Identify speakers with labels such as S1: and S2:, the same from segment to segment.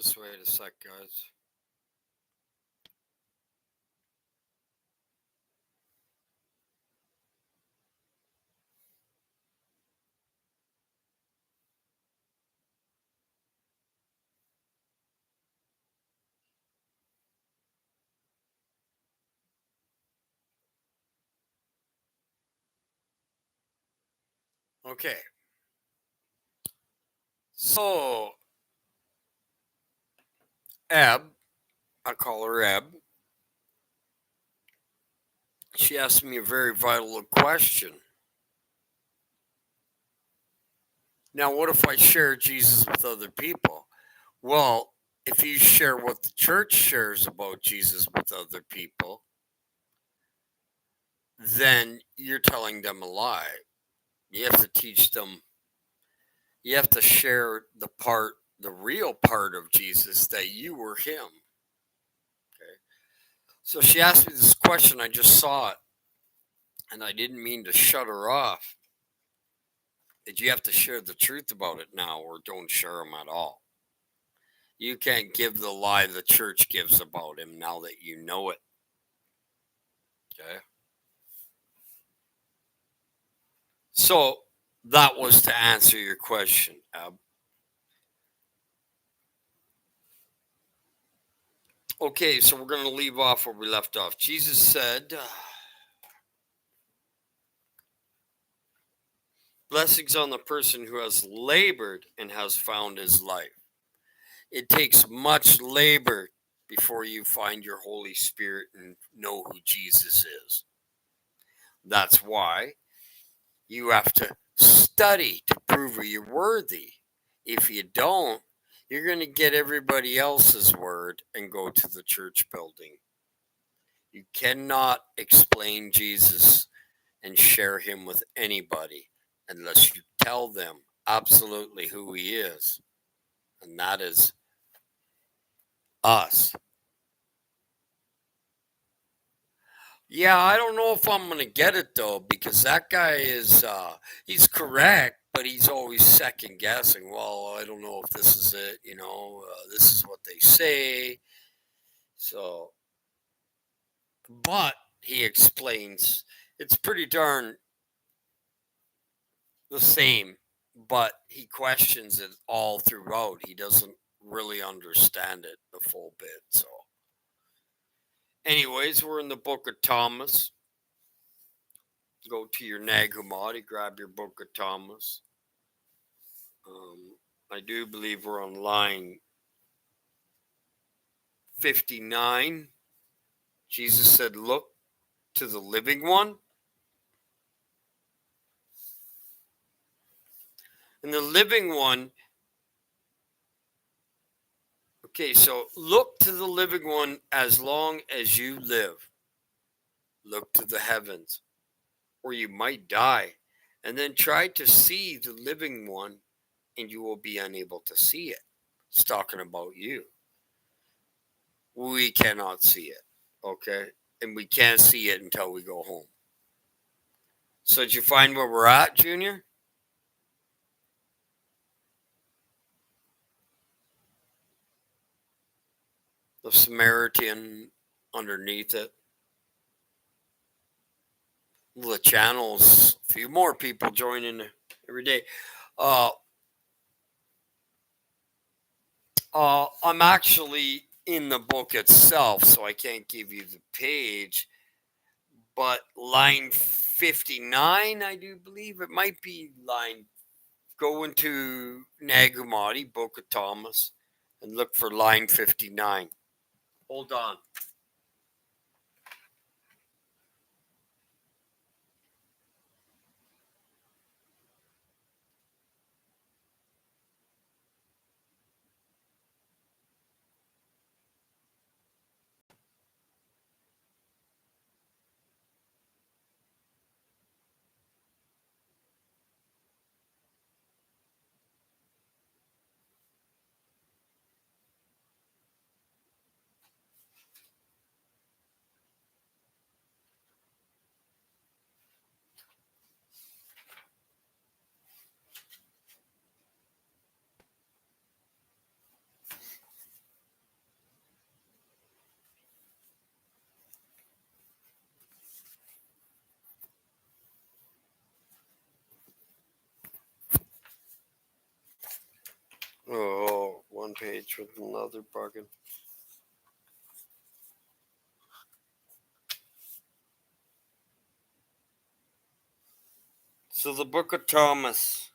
S1: Just wait a sec, guys. Okay. So, Ab, I call her Ab, she asked me a very vital question. Now, what if I share Jesus with other people? Well, if you share what the church shares about Jesus with other people, then you're telling them a lie. You have to teach them, you have to share the real part of Jesus, that you were him. Okay. So she asked me this question, I just saw it, and I didn't mean to shut her off. That you have to share the truth about it now, or don't share them at all. You can't give the lie the church gives about him now that you know it. Okay. So that was to answer your question, Ab. Okay, so we're going to leave off where we left off. Jesus said, blessings on the person who has labored and has found his life. It takes much labor before you find your Holy Spirit and know who Jesus is. That's why you have to study to prove you're worthy. If you don't, you're going to get everybody else's word and go to the church building. You cannot explain Jesus and share him with anybody unless you tell them absolutely who he is. And that is us. Yeah, I don't know if I'm going to get it though, because that guy is, he's correct, but he's always second guessing. Well, I don't know if this is it, this is what they say. So, but he explains it's pretty darn the same, but he questions it all throughout. He doesn't really understand it the full bit. So, anyways, we're in the book of Thomas. Go to your Nag Hammadi, grab your book of Thomas. I do believe we're on line 59. Jesus said, look to the living one. And the living one, okay, so look to the living one as long as you live. Look to the heavens, or you might die. And then try to see the living one, and you will be unable to see it. It's talking about you. We cannot see it, okay? And we can't see it until we go home. So did you find where we're at, Junior? The Samaritan underneath it. The channels, a few more people joining every day. Uh, I'm actually in the book itself, so I can't give you the page. But line 59, I do believe it might be line. Go into Nag Hammadi, Book of Thomas, and look for line 59. Hold on. Oh, one page with another bargain. So the book of Thomas.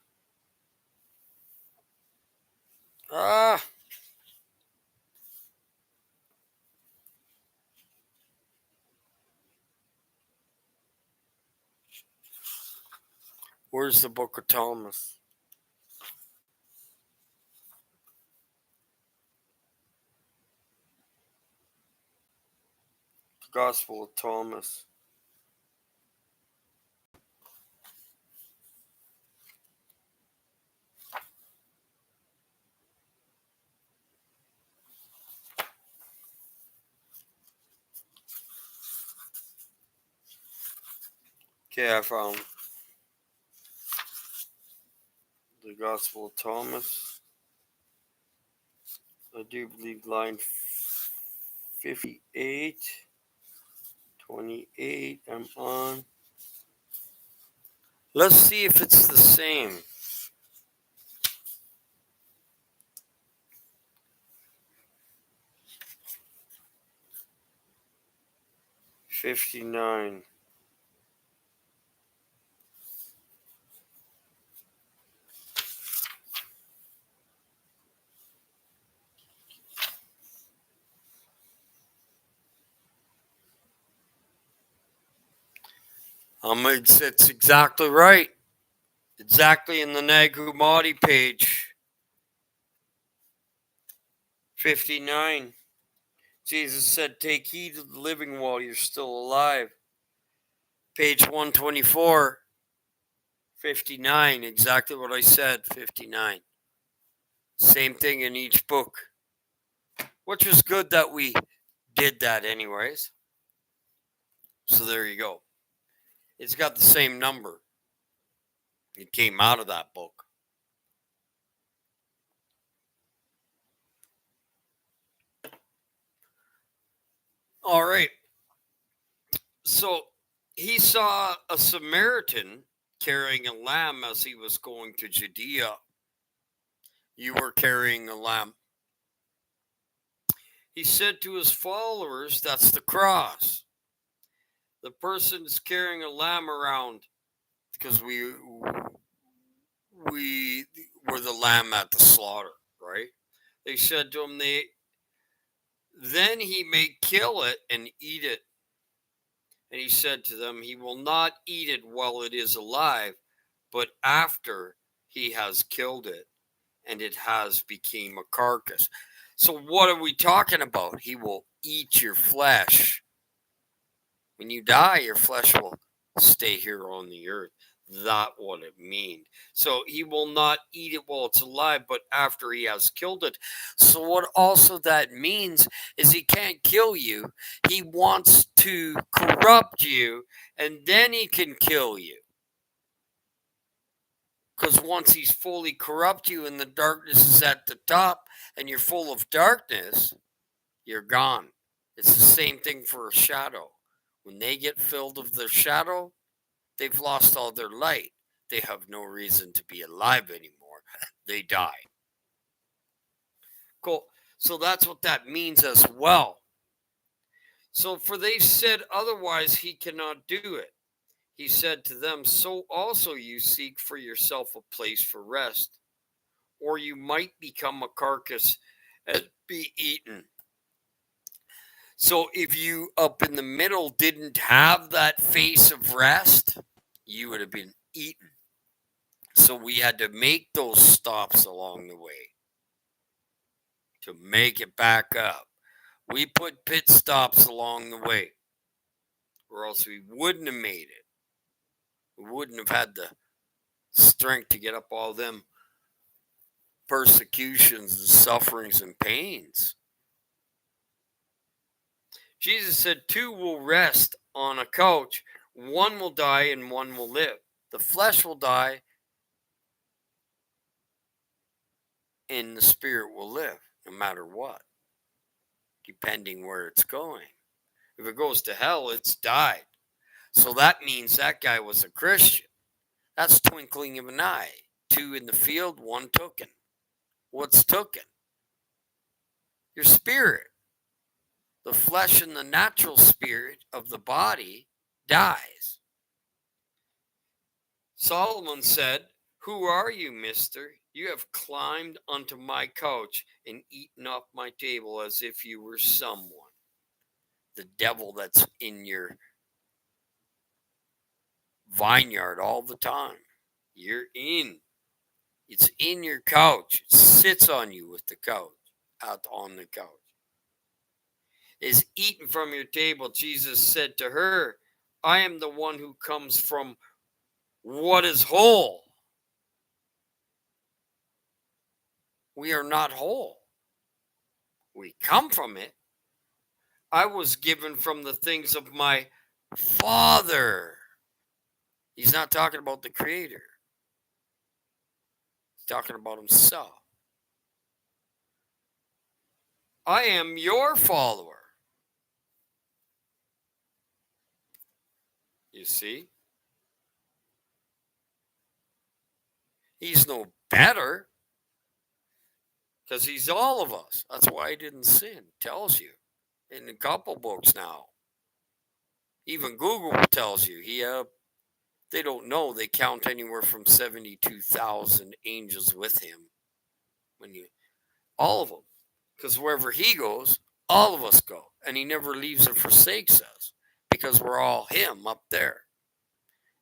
S1: Where's the book of Thomas? The Gospel of Thomas. Okay, I found the Gospel of Thomas. I do believe line 58, 28, I'm on. Let's see if it's the same. $59. It's exactly right. Exactly in the Nag Hammadi page. 59. Jesus said, take heed of the living while you're still alive. Page 124. 59. Exactly what I said. 59. Same thing in each book. Which was good that we did that anyways. So there you go. It's got the same number. It came out of that book. All right. So he saw a Samaritan carrying a lamb as he was going to Judea. You were carrying a lamb. He said to his followers, that's the cross. The person's carrying a lamb around because we were the lamb at the slaughter, right? They said to him, then he may kill it and eat it. And he said to them, he will not eat it while it is alive, but after he has killed it and it has become a carcass. So what are we talking about? He will eat your flesh. When you die, your flesh will stay here on the earth. That's what it means. So he will not eat it while it's alive, but after he has killed it. So what also that means is he can't kill you. He wants to corrupt you, and then he can kill you. Because once he's fully corrupt you and the darkness is at the top and you're full of darkness, you're gone. It's the same thing for a shadow. When they get filled with their shadow, they've lost all their light. They have no reason to be alive anymore. They die. Cool. So that's what that means as well. So for they said otherwise he cannot do it. He said to them, so also you seek for yourself a place for rest, or you might become a carcass and be eaten. So if you up in the middle didn't have that face of rest, you would have been eaten. So we had to make those stops along the way to make it back up. We put pit stops along the way, or else we wouldn't have made it. We wouldn't have had the strength to get up all them persecutions and sufferings and pains. Jesus said, two will rest on a couch. One will die and one will live. The flesh will die and the spirit will live, no matter what, depending where it's going. If it goes to hell, it's died. So that means that guy was a Christian. That's twinkling of an eye. Two in the field, one taken. What's taken? Your spirit. The flesh and the natural spirit of the body dies. Solomon said, "Who are you, mister? You have climbed onto my couch and eaten off my table as if you were someone." The devil that's in your vineyard all the time. It's in your couch. It sits on you with the couch, out on the couch. Is eaten from your table. Jesus said to her, "I am the one who comes from what is whole." We are not whole. We come from it. I was given from the things of my Father. He's not talking about the Creator. He's talking about himself. I am your follower. You see? He's no better because he's all of us. That's why he didn't sin. Tells you in a couple books now. Even Google tells you they don't know. They count anywhere from 72,000 angels with him. All of them, because wherever he goes, all of us go, and he never leaves or forsakes us, because we're all him up there,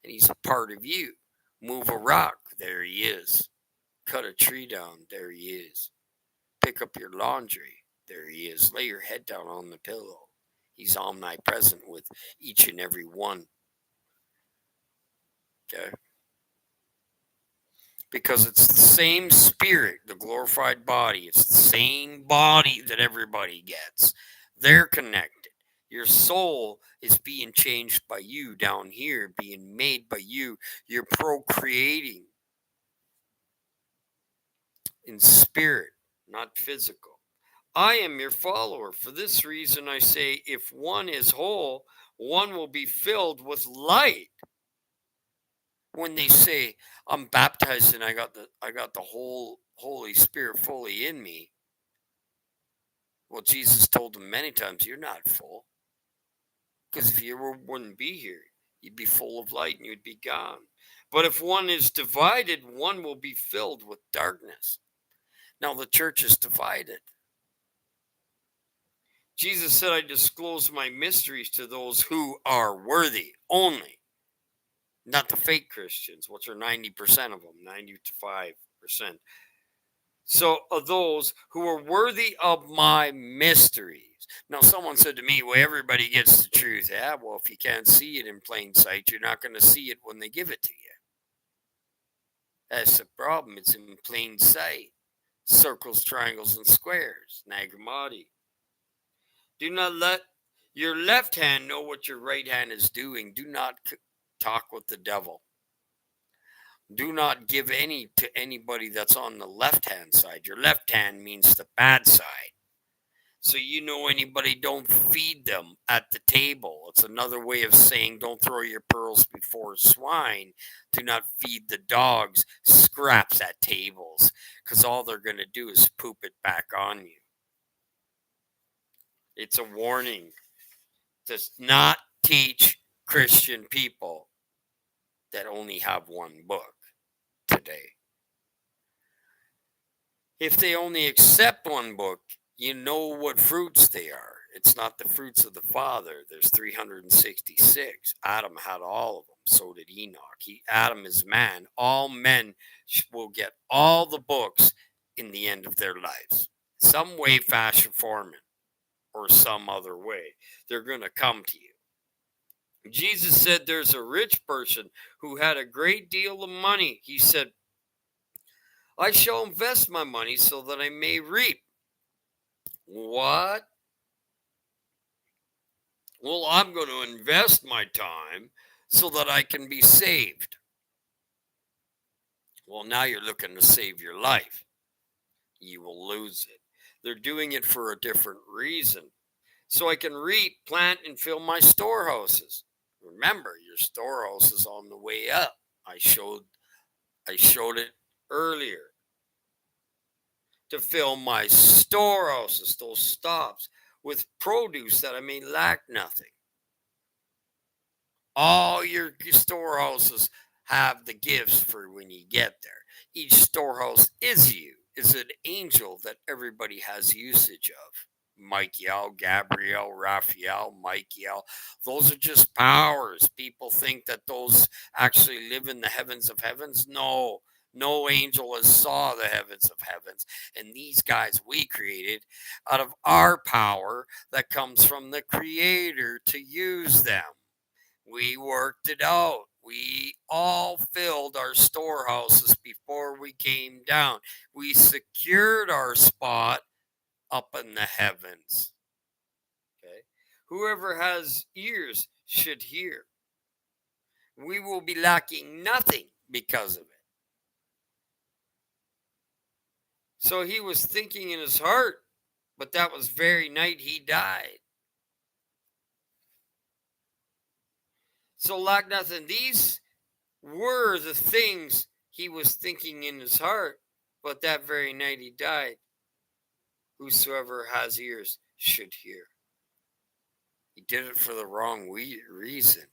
S1: and he's a part of you. Move a rock, there he is. Cut a tree down, there he is. Pick up your laundry, there he is. Lay your head down on the pillow. He's omnipresent with each and every one. Okay? Because it's the same spirit, the glorified body. It's the same body that everybody gets. They're connected. Your soul is being changed by you down here, being made by you. You're procreating in spirit, not physical. I am your follower. For this reason I say, if one is whole, one will be filled with light. When they say, I'm baptized and I got the whole Holy Spirit fully in me, well, Jesus told them many times, you're not full. Because if you wouldn't be here, you'd be full of light and you'd be gone. But if one is divided, one will be filled with darkness. Now the church is divided. Jesus said, I disclose my mysteries to those who are worthy only. Not the fake Christians, which are 90% of them, 95%. So of those who are worthy of my mysteries. Now, someone said to me, well, everybody gets the truth. Yeah, well, if you can't see it in plain sight, you're not going to see it when they give it to you. That's the problem. It's in plain sight. Circles, triangles, and squares. Nag Hammadi. Do not let your left hand know what your right hand is doing. Do not talk with the devil. Do not give any to anybody that's on the left-hand side. Your left hand means the bad side. So you know anybody, don't feed them at the table. It's another way of saying don't throw your pearls before swine. Do not feed the dogs scraps at tables, because all they're going to do is poop it back on you. It's a warning. Does not teach Christian people that only have one book today. If they only accept one book, you know what fruits they are. It's not the fruits of the Father. There's 366. Adam had all of them. So did Enoch. Adam is man. All men will get all the books in the end of their lives. Some way, fashion, form, or some other way. They're going to come to you. Jesus said there's a rich person who had a great deal of money. He said, I shall invest my money so that I may reap. What? Well, I'm going to invest my time so that I can be saved. Well, now you're looking to save your life. You will lose it. They're doing it for a different reason. So I can reap, plant, and fill my storehouses. Remember, your storehouse is on the way up. I showed it earlier. to fill my storehouses, those stops, with produce that I may lack nothing. All your storehouses have the gifts for when you get there. Each storehouse is an angel that everybody has usage of. Michael, Gabriel, Raphael, Michael. Those are just powers. People think that those actually live in the heavens of heavens. No, no angel has saw the heavens of heavens. And these guys we created out of our power that comes from the Creator to use them. We worked it out. We all filled our storehouses before we came down. We secured our spot up in the heavens. Okay. Whoever has ears should hear. We will be lacking nothing because of it. So he was thinking in his heart, but that was very night he died. So lack nothing. These were the things he was thinking in his heart, but that very night he died. Whosoever has ears should hear. He did it for the wrong reason.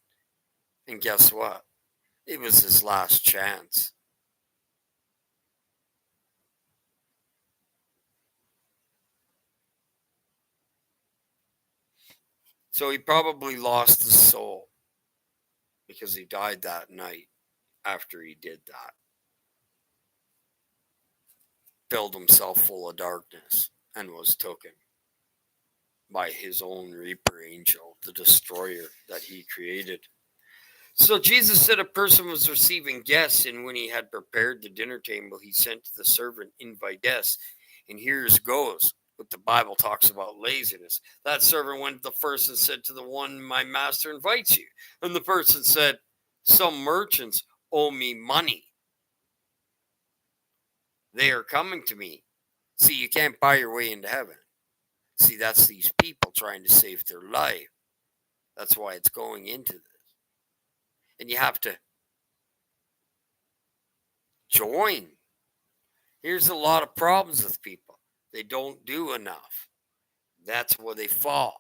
S1: And guess what? It was his last chance. So he probably lost his soul because he died that night after he did that. Filled himself full of darkness and was taken by his own reaper angel, the destroyer that he created. So Jesus said a person was receiving guests, and when he had prepared the dinner table, he sent to the servant, invite guests. And here's goes what the Bible talks about laziness. That servant went to the first and said to the one, my master invites you. And the person said, some merchants owe me money. They are coming to me. See, you can't buy your way into heaven. See, that's these people trying to save their life. That's why it's going into this. And you have to join. Here's a lot of problems with people. They don't do enough. That's where they fall.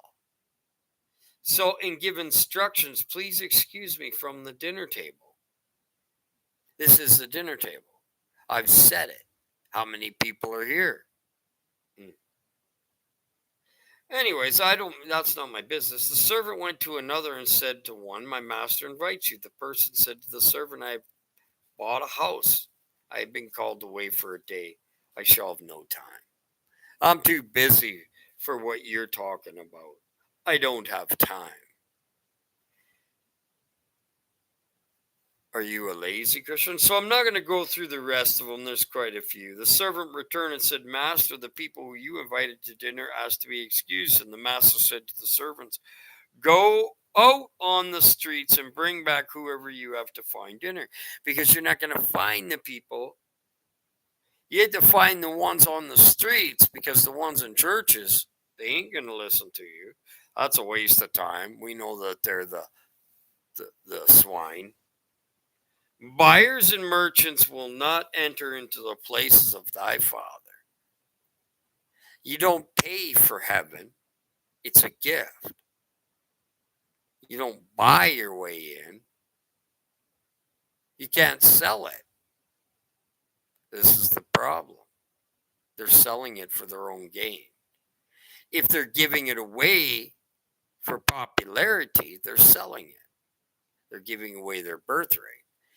S1: So, and give instructions, please excuse me from the dinner table. This is the dinner table. I've said it. How many people are here? Anyways, that's not my business. The servant went to another and said to one, my master invites you. The person said to the servant, I bought a house. I have been called away for a day. I shall have no time. I'm too busy for what you're talking about. I don't have time. Are you a lazy Christian? So I'm not going to go through the rest of them. There's quite a few. The servant returned and said, Master, the people who you invited to dinner asked to be excused. And the master said to the servants, go out on the streets and bring back whoever you have to find dinner. Because you're not going to find the people. You had to find the ones on the streets, because the ones in churches, they ain't going to listen to you. That's a waste of time. We know that they're the swine. Buyers and merchants will not enter into the places of thy Father. You don't pay for heaven. It's a gift. You don't buy your way in. You can't sell it. This is the problem. They're selling it for their own gain. If they're giving it away for popularity, they're selling it. They're giving away their birthright.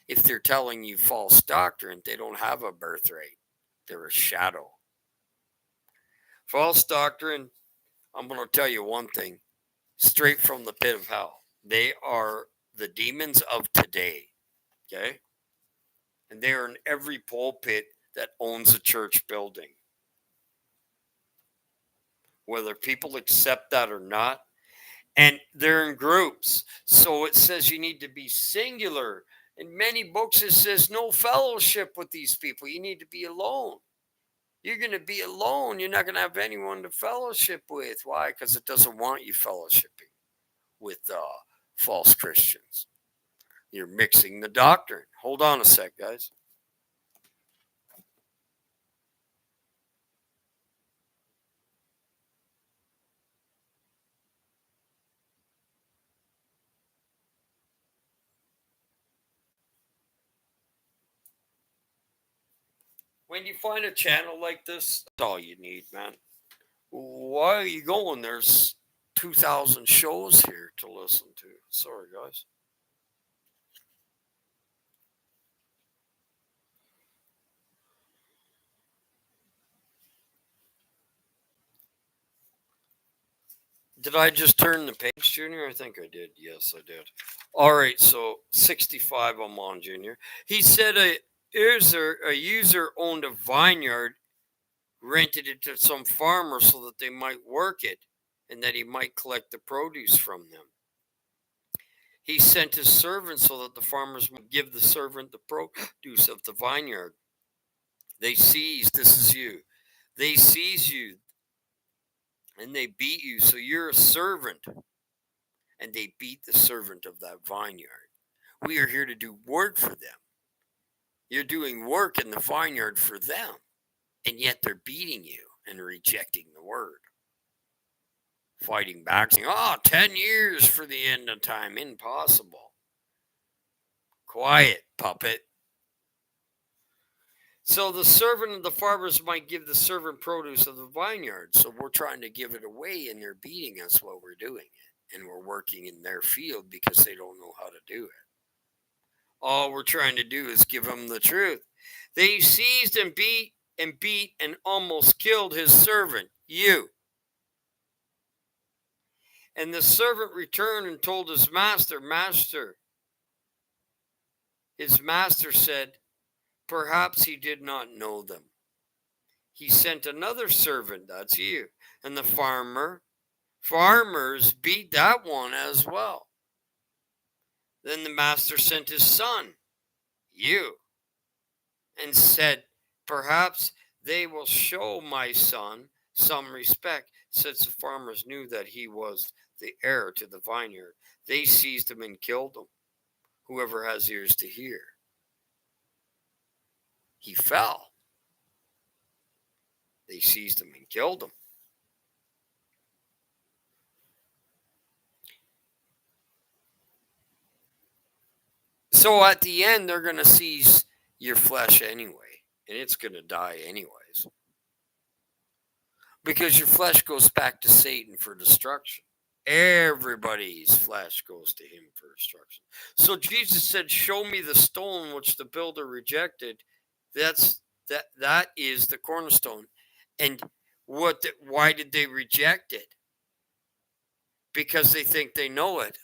S1: If they're telling you false doctrine, they don't have a birthright. They're a shadow. False doctrine, I'm going to tell you one thing, straight from the pit of hell. They are the demons of today, okay? And they are in every pulpit that owns a church building. Whether people accept that or not. And they're in groups. So it says you need to be singular. In many books, it says no fellowship with these people. You need to be alone. You're going to be alone. You're not going to have anyone to fellowship with. Why? Because it doesn't want you fellowshipping with false Christians. You're mixing the doctrine. Hold on a sec, guys. When you find a channel like this, that's all you need, man. Why are you going? There's 2,000 shows here to listen to. Sorry, guys. Did I just turn the page, Junior? I think I did. Yes, I did. All right, so 65 I'm on, Junior. He said a user owned a vineyard, rented it to some farmer so that they might work it and that he might collect the produce from them. He sent his servant so that the farmers might give the servant the produce of the vineyard. They seized, this is you, they seize you and they beat you. So you're a servant. And they beat the servant of that vineyard. We are here to do work for them. You're doing work in the vineyard for them. And yet they're beating you and rejecting the word. Fighting back, saying, 10 years for the end of time. Impossible. Quiet, puppet. So the servant of the farmers might give the servant produce of the vineyard. So we're trying to give it away and they're beating us while we're doing it. And we're working in their field because they don't know how to do it. All we're trying to do is give them the truth. They seized and beat and almost killed his servant, you. And the servant returned and told his master, Master. His master said, perhaps he did not know them. He sent another servant, that's you. And the farmers beat that one as well. Then the master sent his son, you, and said, perhaps they will show my son some respect, since the farmers knew that he was the heir to the vineyard. They seized him and killed him. Whoever has ears to hear. He fell. They seized him and killed him. So at the end, they're going to seize your flesh anyway, and it's going to die anyways. Because your flesh goes back to Satan for destruction. Everybody's flesh goes to him for destruction. So Jesus said, show me the stone which the builder rejected. That is the cornerstone. And why did they reject it? Because they think they know it.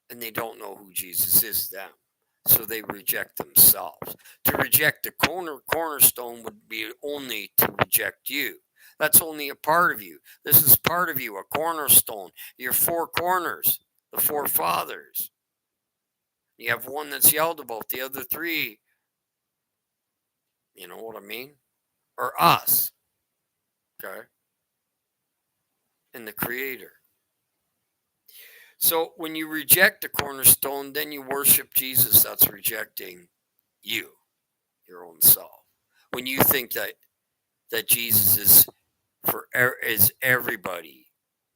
S1: And they don't know who Jesus is them. So they reject themselves. To reject the cornerstone would be only to reject you. That's only a part of you. This is part of you, a cornerstone. Your four corners, the four fathers. You have one that's yelled about. The other three, you know what I mean? Are us. Okay? And the Creator. So when you reject the cornerstone, then you worship Jesus. That's rejecting you, your own self. When you think that Jesus is everybody,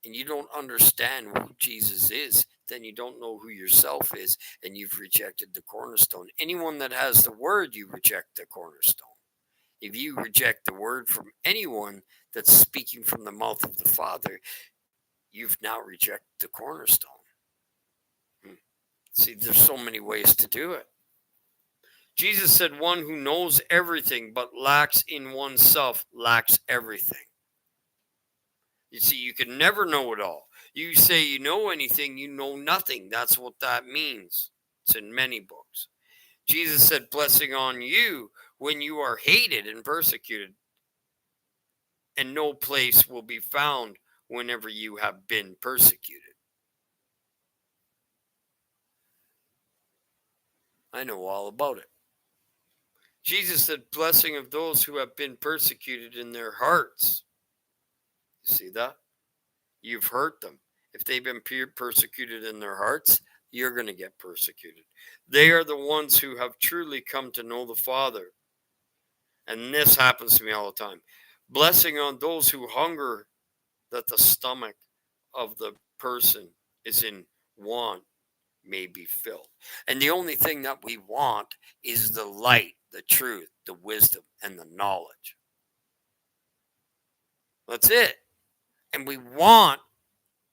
S1: and you don't understand who Jesus is, then you don't know who yourself is, and you've rejected the cornerstone. Anyone that has the word, you reject the cornerstone. If you reject the word from anyone that's speaking from the mouth of the Father, you've now rejected the cornerstone. See, there's so many ways to do it. Jesus said, one who knows everything but lacks in oneself lacks everything. You see, you can never know it all. You say you know anything, you know nothing. That's what that means. It's in many books. Jesus said, blessing on you when you are hated and persecuted, and no place will be found whenever you have been persecuted. I know all about it. Jesus said, blessing of those who have been persecuted in their hearts. You see that? You've hurt them. If they've been persecuted in their hearts, you're going to get persecuted. They are the ones who have truly come to know the Father. And this happens to me all the time. Blessing on those who hunger, that the stomach of the person is in want may be filled. And the only thing that we want is the light the truth, the wisdom, and the knowledge. That's it. And we want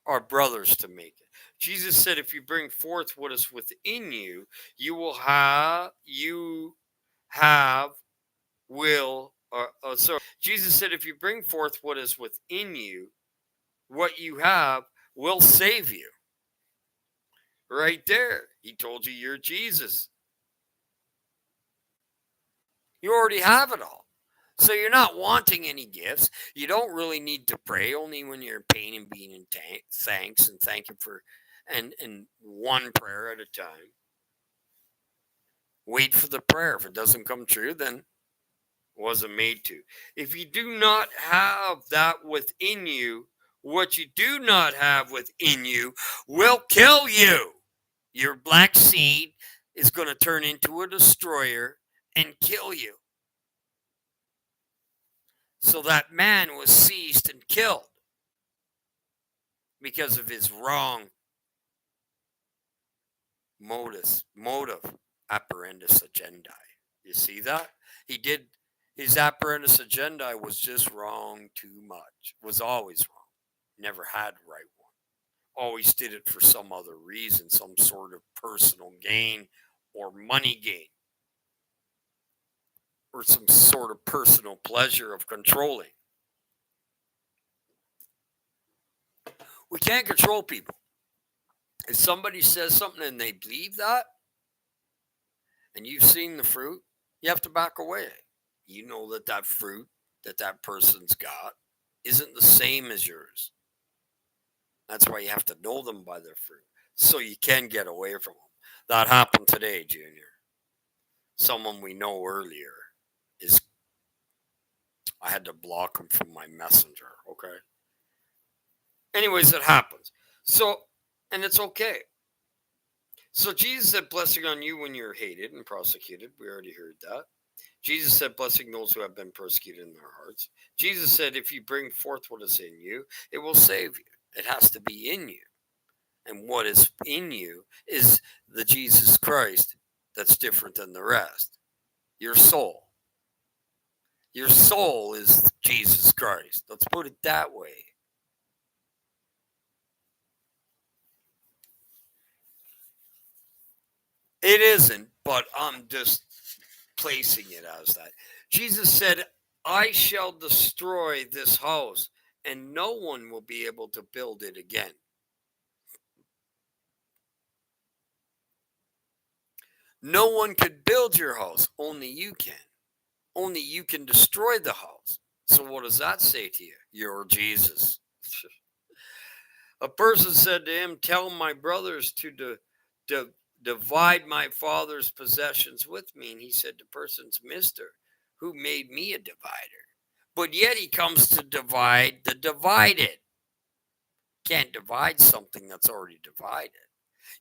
S1: our brothers to make it. Jesus said, if you bring forth what is within you, you will have, Jesus said, if you bring forth what is within you, what you have will save you. Right there. He told you you're Jesus. You already have it all. So you're not wanting any gifts. You don't really need to pray, only when you're in pain and being in thanks and thank Him for, and one prayer at a time. Wait for the prayer. If it doesn't come true, then it wasn't made to. If you do not have that within you, what you do not have within you will kill you. Your black seed is going to turn into a destroyer and kill you. So that man was seized and killed because of his wrong motive apparendus agendae. You see that? His apparendus agendae was just wrong too much. Was always wrong. Never had right one. Always did it for some other reason, some sort of personal gain or money gain, or some sort of personal pleasure of controlling. We can't control people. If somebody says something and they believe that, and you've seen the fruit, you have to back away. You know that that fruit that person's got isn't the same as yours. That's why you have to know them by their fruit, so you can get away from them. That happened today, Junior. Someone we know earlier I had to block him from my messenger, okay? Anyways, it happens. So, and it's okay. So Jesus said, blessing on you when you're hated and prosecuted. We already heard that. Jesus said, blessing those who have been persecuted in their hearts. Jesus said, if you bring forth what is in you, it will save you. It has to be in you. And what is in you is the Jesus Christ that's different than the rest. Your soul. Your soul is Jesus Christ. Let's put it that way. It isn't, but I'm just placing it as that. Jesus said, I shall destroy this house, and no one will be able to build it again. No one could build your house. Only you can. Only you can destroy the house. So what does that say to you? You're Jesus. A person said to him, tell my brothers to divide my father's possessions with me. And he said, the person's mister, who made me a divider? But yet he comes to divide the divided. Can't divide something that's already divided.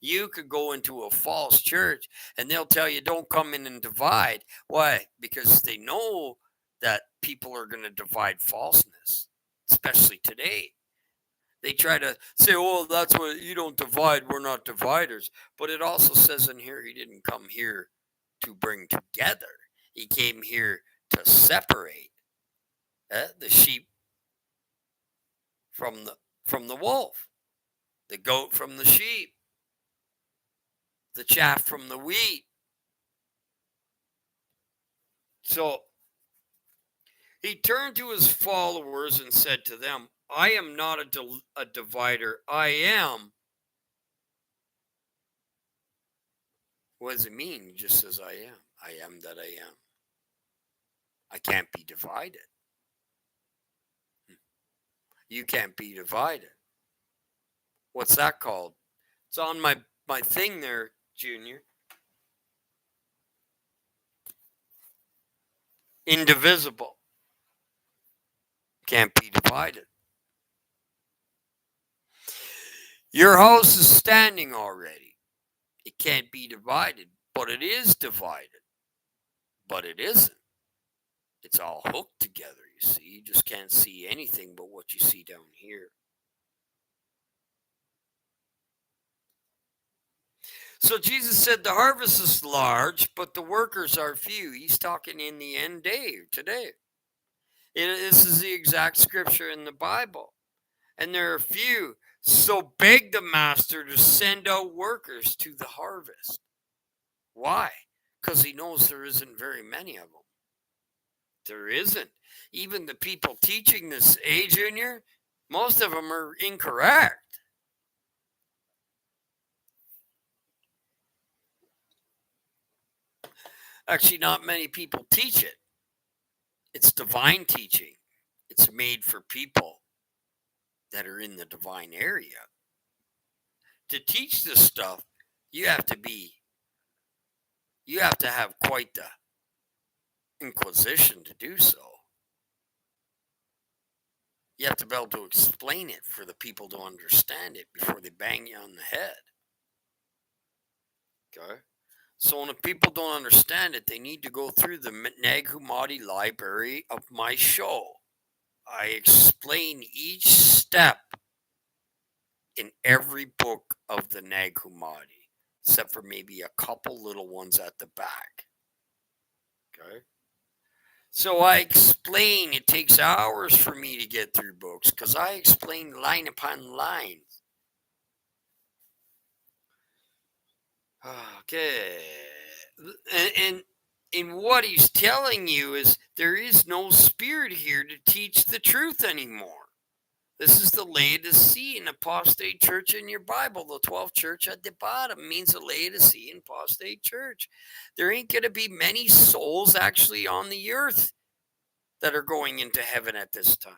S1: You could go into a false church and they'll tell you don't come in and divide. Why? Because they know that people are going to divide falseness, especially today. They try to say, oh, that's what you don't divide. We're not dividers. But it also says in here, he didn't come here to bring together. He came here to separate the sheep from the wolf, the goat from the sheep, the chaff from the wheat. So he turned to his followers and said to them, I am not a divider. I am. What does it mean? He just says, I am. I am that I am. I can't be divided. You can't be divided. What's that called? It's on my thing there, Junior. Indivisible. Can't be divided. Your house is standing already. It can't be divided, but it is divided. But it isn't. It's all hooked together, you see. You just can't see anything but what you see down here. So Jesus said the harvest is large, but the workers are few. He's talking in the end day today. This is the exact scripture in the Bible. And there are few. So beg the master to send out workers to the harvest. Why? Because he knows there isn't very many of them. There isn't. Even the people teaching this, Junior, most of them are incorrect. Actually, not many people teach it. It's divine teaching. It's made for people that are in the divine area. To teach this stuff, you have to have quite the inquisition to do so. You have to be able to explain it for the people to understand it before they bang you on the head. Okay? So when the people don't understand it, they need to go through the Nag Hammadi library of my show. I explain each step in every book of the Nag Hammadi, except for maybe a couple little ones at the back. Okay? So I explain, it takes hours for me to get through books because I explain line upon line. Okay. And what he's telling you is there is no spirit here to teach the truth anymore. This is the Laodicean apostate church in your Bible. The 12th church at the bottom means a Laodicean apostate church. There ain't going to be many souls actually on the earth that are going into heaven at this time.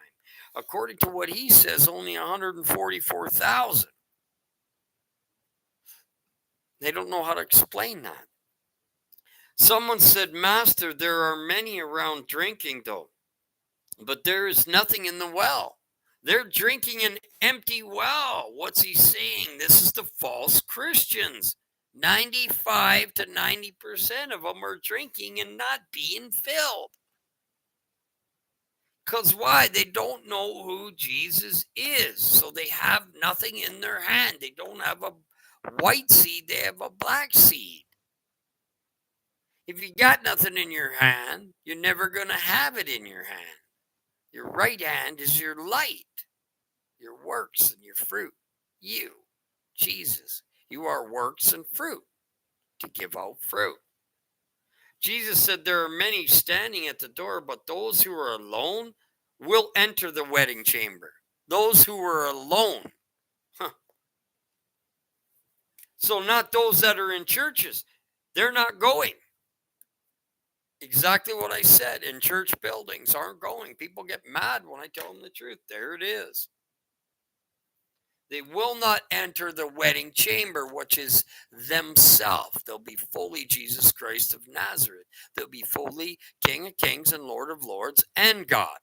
S1: According to what he says, only 144,000. They don't know how to explain that. Someone said, Master, there are many around drinking, though, but there is nothing in the well. They're drinking an empty well. What's he saying? This is the false Christians. 95 to 90% of them are drinking and not being filled. Because why? They don't know who Jesus is. So they have nothing in their hand. They don't have a white seed, they have a black seed. If you got nothing in your hand, you're never going to have it in your hand. Your right hand is your light, your works and your fruit. You, Jesus, you are works and fruit to give out fruit. Jesus said there are many standing at the door, but those who are alone will enter the wedding chamber. Those who are alone. So not those that are in churches. They're not going. Exactly what I said. In church buildings aren't going. People get mad when I tell them the truth. There it is. They will not enter the wedding chamber, which is themselves. They'll be fully Jesus Christ of Nazareth. They'll be fully King of Kings and Lord of Lords and God.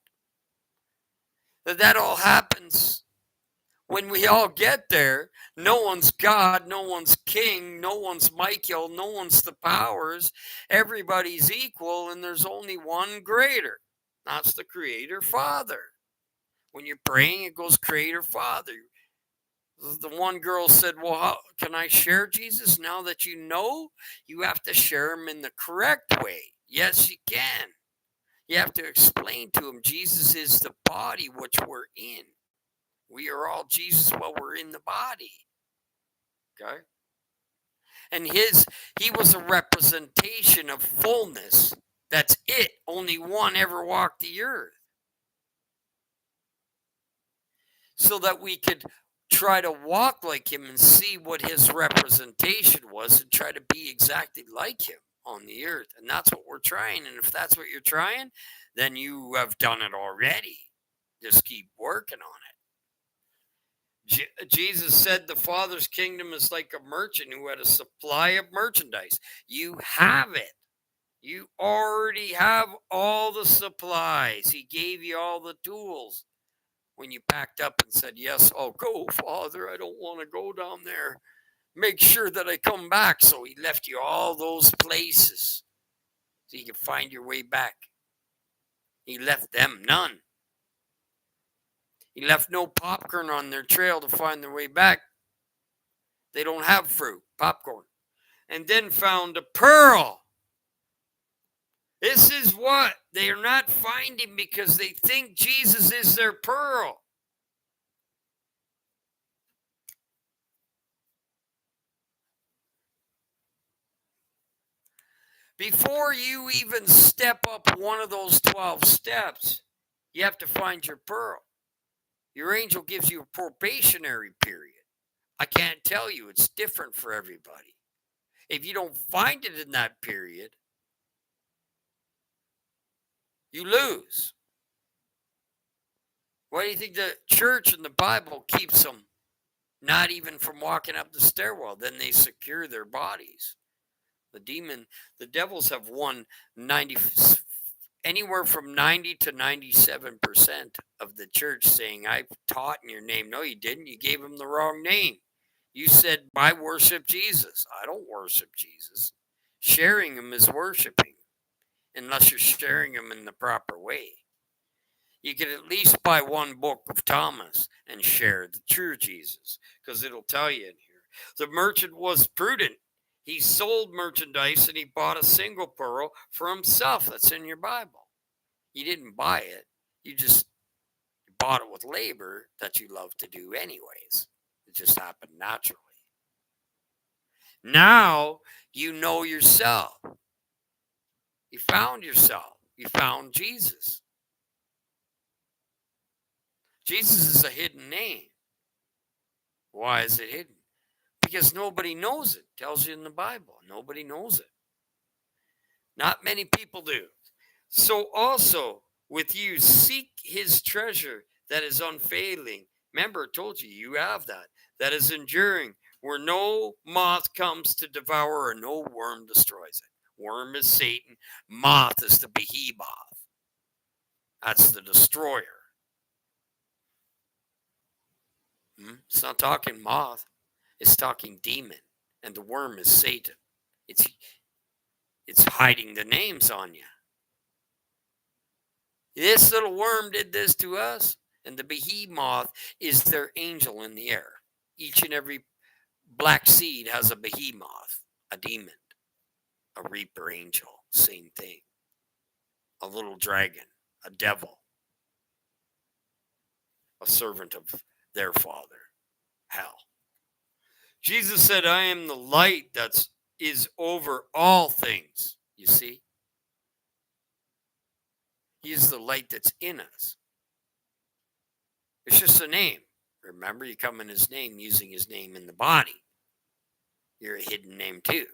S1: That all happens when we all get there. No one's God, no one's king, no one's Michael, no one's the powers. Everybody's equal, and there's only one greater. That's the Creator Father. When you're praying, it goes Creator Father. The one girl said, well, how can I share Jesus now that you know? You have to share him in the correct way. Yes, you can. You have to explain to him Jesus is the body which we're in. We are all Jesus while we're in the body. Okay? And he was a representation of fullness. That's it. Only one ever walked the earth. So that we could try to walk like him and see what his representation was and try to be exactly like him on the earth. And that's what we're trying. And if that's what you're trying, then you have done it already. Just keep working on it. Jesus said the Father's kingdom is like a merchant who had a supply of merchandise. You have it. You already have all the supplies. He gave you all the tools. When you packed up and said, yes, I'll go, Father, I don't want to go down there. Make sure that I come back. So he left you all those places so you can find your way back. He left them none. He left no popcorn on their trail to find their way back. They don't have fruit, popcorn. and then found a pearl. This is what they are not finding because they think Jesus is their pearl. Before you even step up one of those 12 steps, you have to find your pearl. Your angel gives you a probationary period. I can't tell you, it's different for everybody. If you don't find it in that period, you lose. Why do you think the church and the Bible keeps them not even from walking up the stairwell? Then they secure their bodies. The devils have won anywhere from 90 to 97% of the church saying, I taught in your name. No, you didn't. You gave him the wrong name. You said, I worship Jesus. I don't worship Jesus. Sharing him is worshiping, unless you're sharing him in the proper way. You could at least buy one book of Thomas and share the true Jesus, because it'll tell you in here. The merchant was prudent. He sold merchandise and he bought a single pearl for himself. That's in your Bible. You didn't buy it. You just bought it with labor that you love to do anyways. It just happened naturally. Now you know yourself. You found yourself. You found Jesus. Jesus is a hidden name. Why is it hidden? Because nobody knows it. It tells you in the Bible. Nobody knows it. Not many people do. So also with you, seek his treasure that is unfailing. Remember, I told you, you have that. That is enduring, where no moth comes to devour or no worm destroys it. Worm is Satan. Moth is the behemoth. That's the destroyer. It's not talking moth. It's talking demon. And the worm is Satan. It's hiding the names on you. This little worm did this to us. And the behemoth is their angel in the air. Each and every black seed has a behemoth, a demon, a reaper angel, same thing. A little dragon, a devil, a servant of their father, hell. Jesus said, I am the light that is over all things. You see? He is the light that's in us. It's just a name. Remember, you come in his name using his name in the body. You're a hidden name too.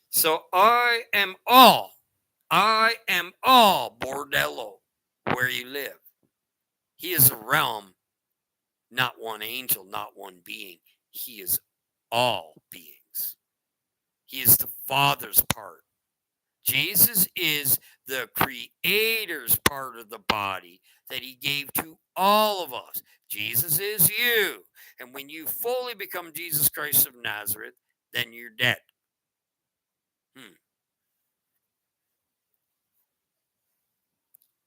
S1: So I am all Bordello, where you live. He is a realm, not one angel, not one being. He is all beings. He is the Father's part. Jesus is the Creator's part of the body that he gave to all of us. Jesus is you. And when you fully become Jesus Christ of Nazareth, then you're dead.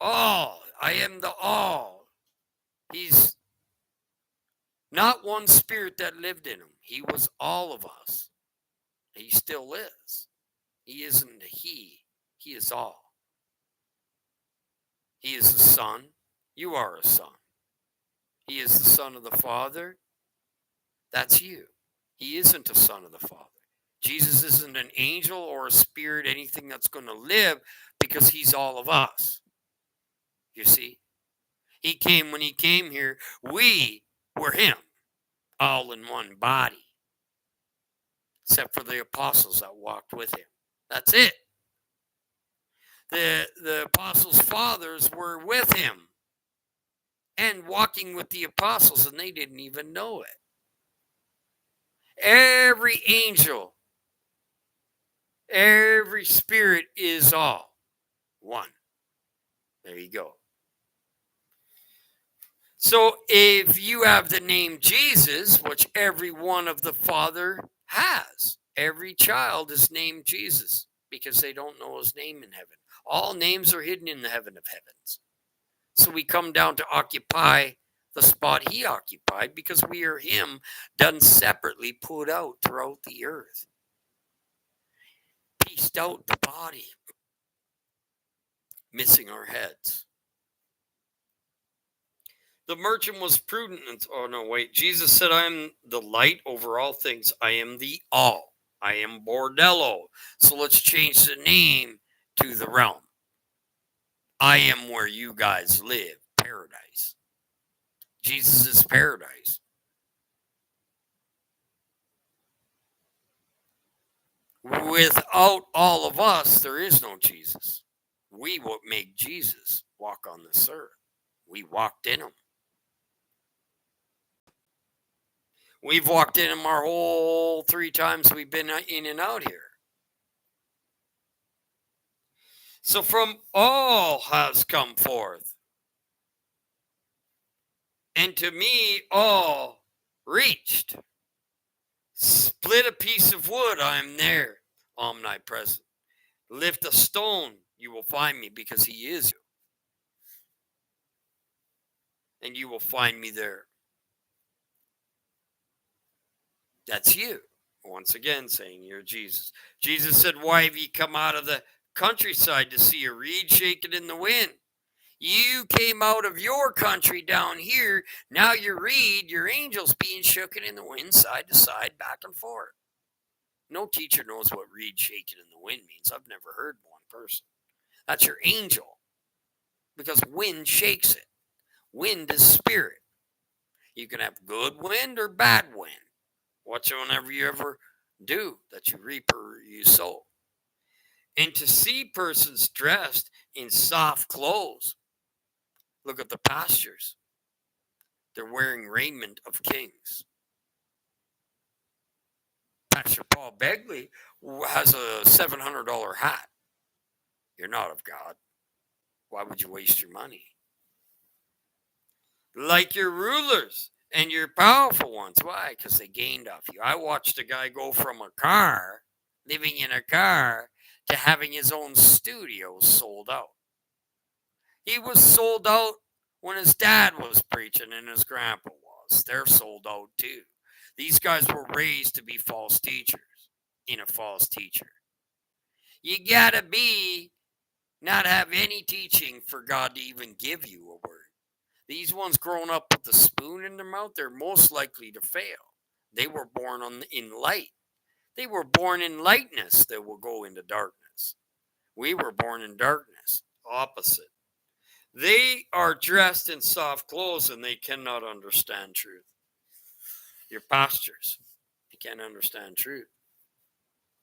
S1: All. I am the all. He's not one spirit that lived in him. He was all of us. He still is. He isn't a he. He is all. He is the Son. You are a son. He is the Son of the Father. That's you. He isn't a son of the Father. Jesus isn't an angel or a spirit, anything that's going to live, because he's all of us. You see? When he came here, we were him, all in one body, except for the apostles that walked with him. That's it. The apostles' fathers were with him and walking with the apostles, and they didn't even know it. Every angel, every spirit is all one. There you go. So if you have the name Jesus, which every one of the Father has, every child is named Jesus because they don't know his name in heaven. All names are hidden in the heaven of heavens. So we come down to occupy the spot he occupied, because we are him done separately, put out throughout the earth. Pieced out the body, missing our heads. The merchant was prudent. Oh, no, wait. Jesus said, I am the light over all things. I am the all. I am Bordello. So let's change the name to the realm. I am where you guys live, paradise. Jesus is paradise. Without all of us, there is no Jesus. We what make Jesus walk on this earth. We walked in him. We've walked in him our whole 3 times we've been in and out here. So from all has come forth, and to me all reached. Split a piece of wood, I am there, omnipresent. Lift a stone, you will find me, because he is you. And you will find me there. That's you. Once again, saying you're Jesus. Jesus said, why have ye come out of the countryside to see a reed shaking in the wind? You came out of your country down here. Now your reed, your angel's being shaken in the wind, side to side, back and forth. No teacher knows what reed shaking in the wind means. I've never heard one person. That's your angel. Because wind shakes it. Wind is spirit. You can have good wind or bad wind. Whatsoever you ever do, that you reap or you sow. And to see persons dressed in soft clothes. Look at the pastures. They're wearing raiment of kings. Pastor Paul Begley has a $700 hat. You're not of God. Why would you waste your money? Like your rulers and your powerful ones. Why? Because they gained off you. I watched a guy go from a car, living in a car, to having his own studio sold out. He was sold out when his dad was preaching and his grandpa was. They're sold out too. These guys were raised to be false teachers in a false teacher. You gotta not have any teaching for God to even give you a word. These ones growing up with the spoon in their mouth, they're most likely to fail. They were born in light. They were born in lightness that will go into darkness. We were born in darkness, opposite. They are dressed in soft clothes and they cannot understand truth. Your pastors, you can't understand truth.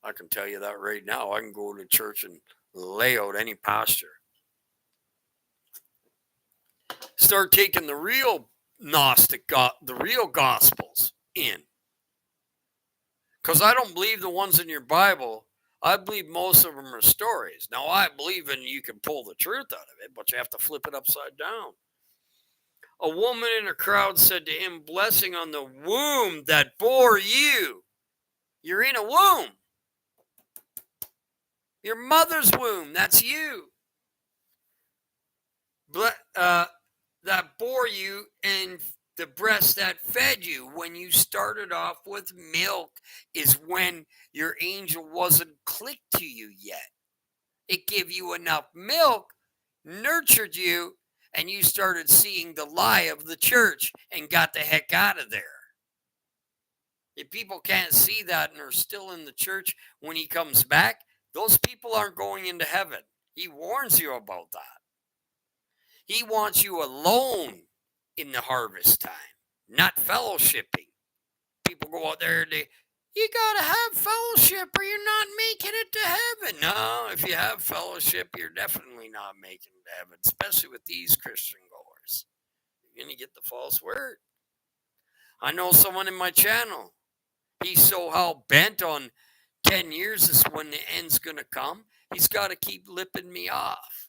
S1: I can tell you that right now. I can go to church and lay out any pastor. Start taking the real Gnostic, the real Gospels in. Because I don't believe the ones in your Bible. I believe most of them are stories. Now, I believe you can pull the truth out of it, but you have to flip it upside down. A woman in a crowd said to him, blessing on the womb that bore you. You're in a womb. Your mother's womb, that's you. That bore you, and the breast that fed you when you started off with milk is when your angel wasn't clicked to you yet. It gave you enough milk, nurtured you, and you started seeing the lie of the church and got the heck out of there. If people can't see that and are still in the church when he comes back, those people aren't going into heaven. He warns you about that. He wants you alone in the harvest time, not fellowshipping. People go out there, you got to have fellowship or you're not making it to heaven. No, if you have fellowship, you're definitely not making it to heaven, especially with these Christian goers. You're going to get the false word. I know someone in my channel, he's so hell-bent on 10 years is when the end's going to come, he's got to keep lipping me off.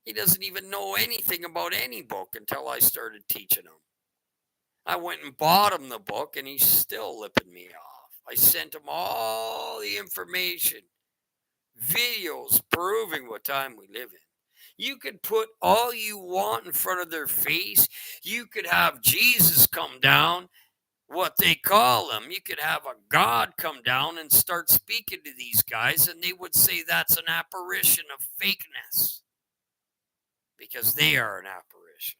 S1: He doesn't even know anything about any book until I started teaching him. I went and bought him the book, and he's still lipping me off. I sent him all the information, videos proving what time we live in. You could put all you want in front of their face. You could have Jesus come down, what they call him. You could have a God come down and start speaking to these guys, and they would say that's an apparition of fakeness because they are an apparition.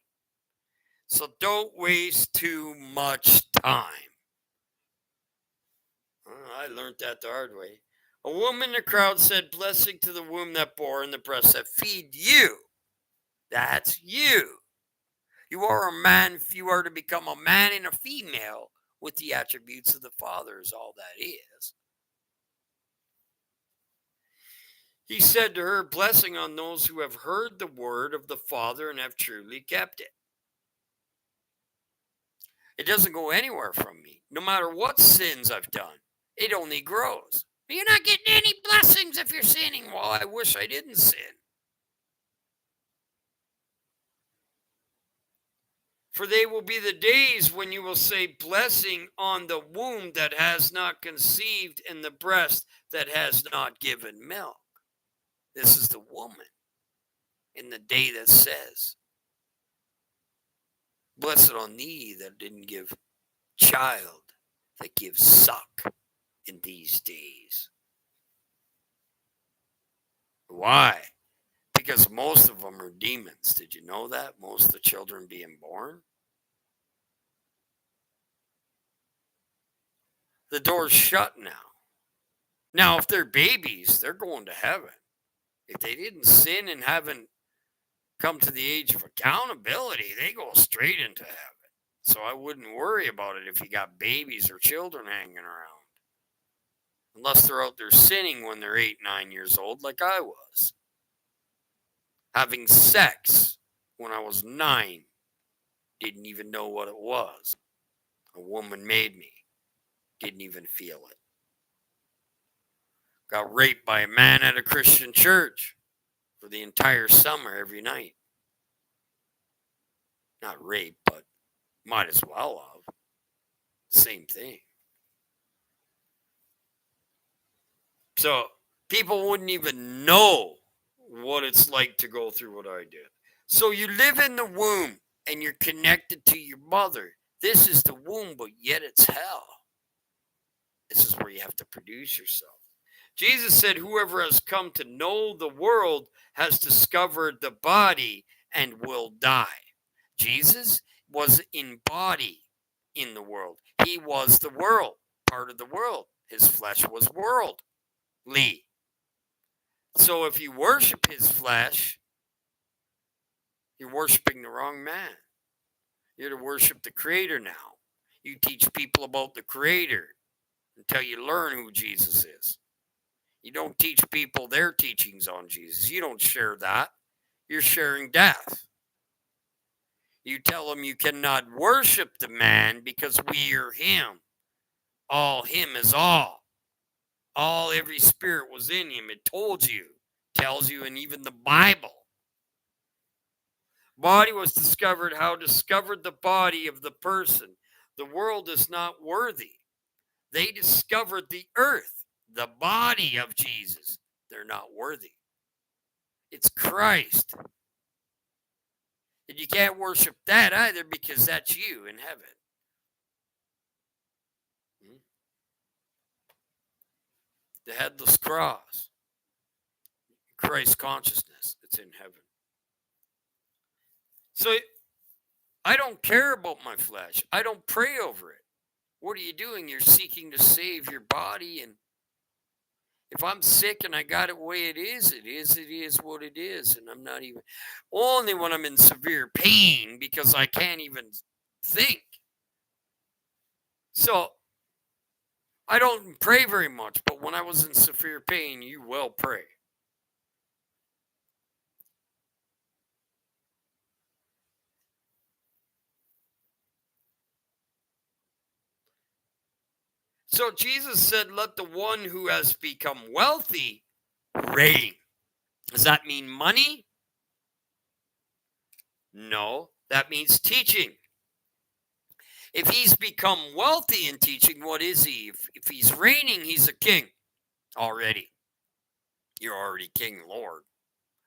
S1: So don't waste too much time. I learned that the hard way. A woman in the crowd said, "Blessing to the womb that bore and the breasts that feed you." That's you. You are a man if you are to become a man and a female with the attributes of the Father is all that is. He said to her, "Blessing on those who have heard the word of the Father and have truly kept it." It doesn't go anywhere from me. No matter what sins I've done, it only grows. You're not getting any blessings if you're sinning. Well, I wish I didn't sin. For they will be the days when you will say, "Blessing on the womb that has not conceived and the breast that has not given milk." This is the woman in the day that says, "Blessed on thee that didn't give child, that gives suck in these days." Why? Because most of them are demons. Did you know that? Most of the children being born. The door's shut now. Now, if they're babies, they're going to heaven. If they didn't sin and haven't come to the age of accountability, they go straight into heaven. So I wouldn't worry about it if you got babies or children hanging around. Unless they're out there sinning when they're 8, 9 years old, like I was. Having sex when I was 9. Didn't even know what it was. A woman made me. Didn't even feel it. Got raped by a man at a Christian church for the entire summer every night. Not rape, but might as well have. Same thing. So people wouldn't even know what it's like to go through what I did. So you live in the womb and you're connected to your mother. This is the womb, but yet it's hell. This is where you have to produce yourself. Jesus said, "Whoever has come to know the world has discovered the body and will die." Jesus was in body in the world. He was the world, part of the world. His flesh was worldly. So if you worship his flesh, you're worshiping the wrong man. You're to worship the Creator now. You teach people about the Creator until you learn who Jesus is. You don't teach people their teachings on Jesus. You don't share that. You're sharing death. You tell them you cannot worship the man because we are him. All him is all. All, every spirit was in him. It told you, tells you in even the Bible. Body was discovered. How discovered the body of the person? The world is not worthy. They discovered the earth, the body of Jesus. They're not worthy. It's Christ. And you can't worship that either because that's you in heaven. The headless cross. Christ consciousness. It's in heaven. So I don't care about my flesh. I don't pray over it. What are you doing? You're seeking to save your body. And if I'm sick and I got it the way it is what it is. And I'm not even, only when I'm in severe pain because I can't even think. So I don't pray very much, but when I was in severe pain, you will pray. So Jesus said, "Let the one who has become wealthy reign." Does that mean money? No, that means teaching. If he's become wealthy in teaching, what is he? If he's reigning, he's a king already. You're already king, Lord.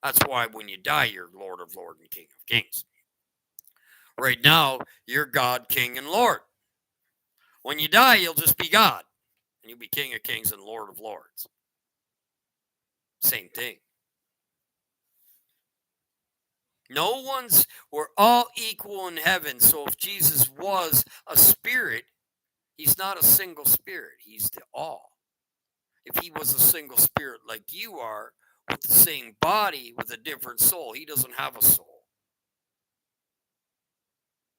S1: That's why when you die, you're Lord of Lords and King of Kings. Right now, you're God, King, and Lord. When you die, you'll just be God. And you'll be King of Kings and Lord of Lords. Same thing. We're all equal in heaven. So if Jesus was a spirit, he's not a single spirit. He's the all. If he was a single spirit like you are, with the same body, with a different soul, he doesn't have a soul.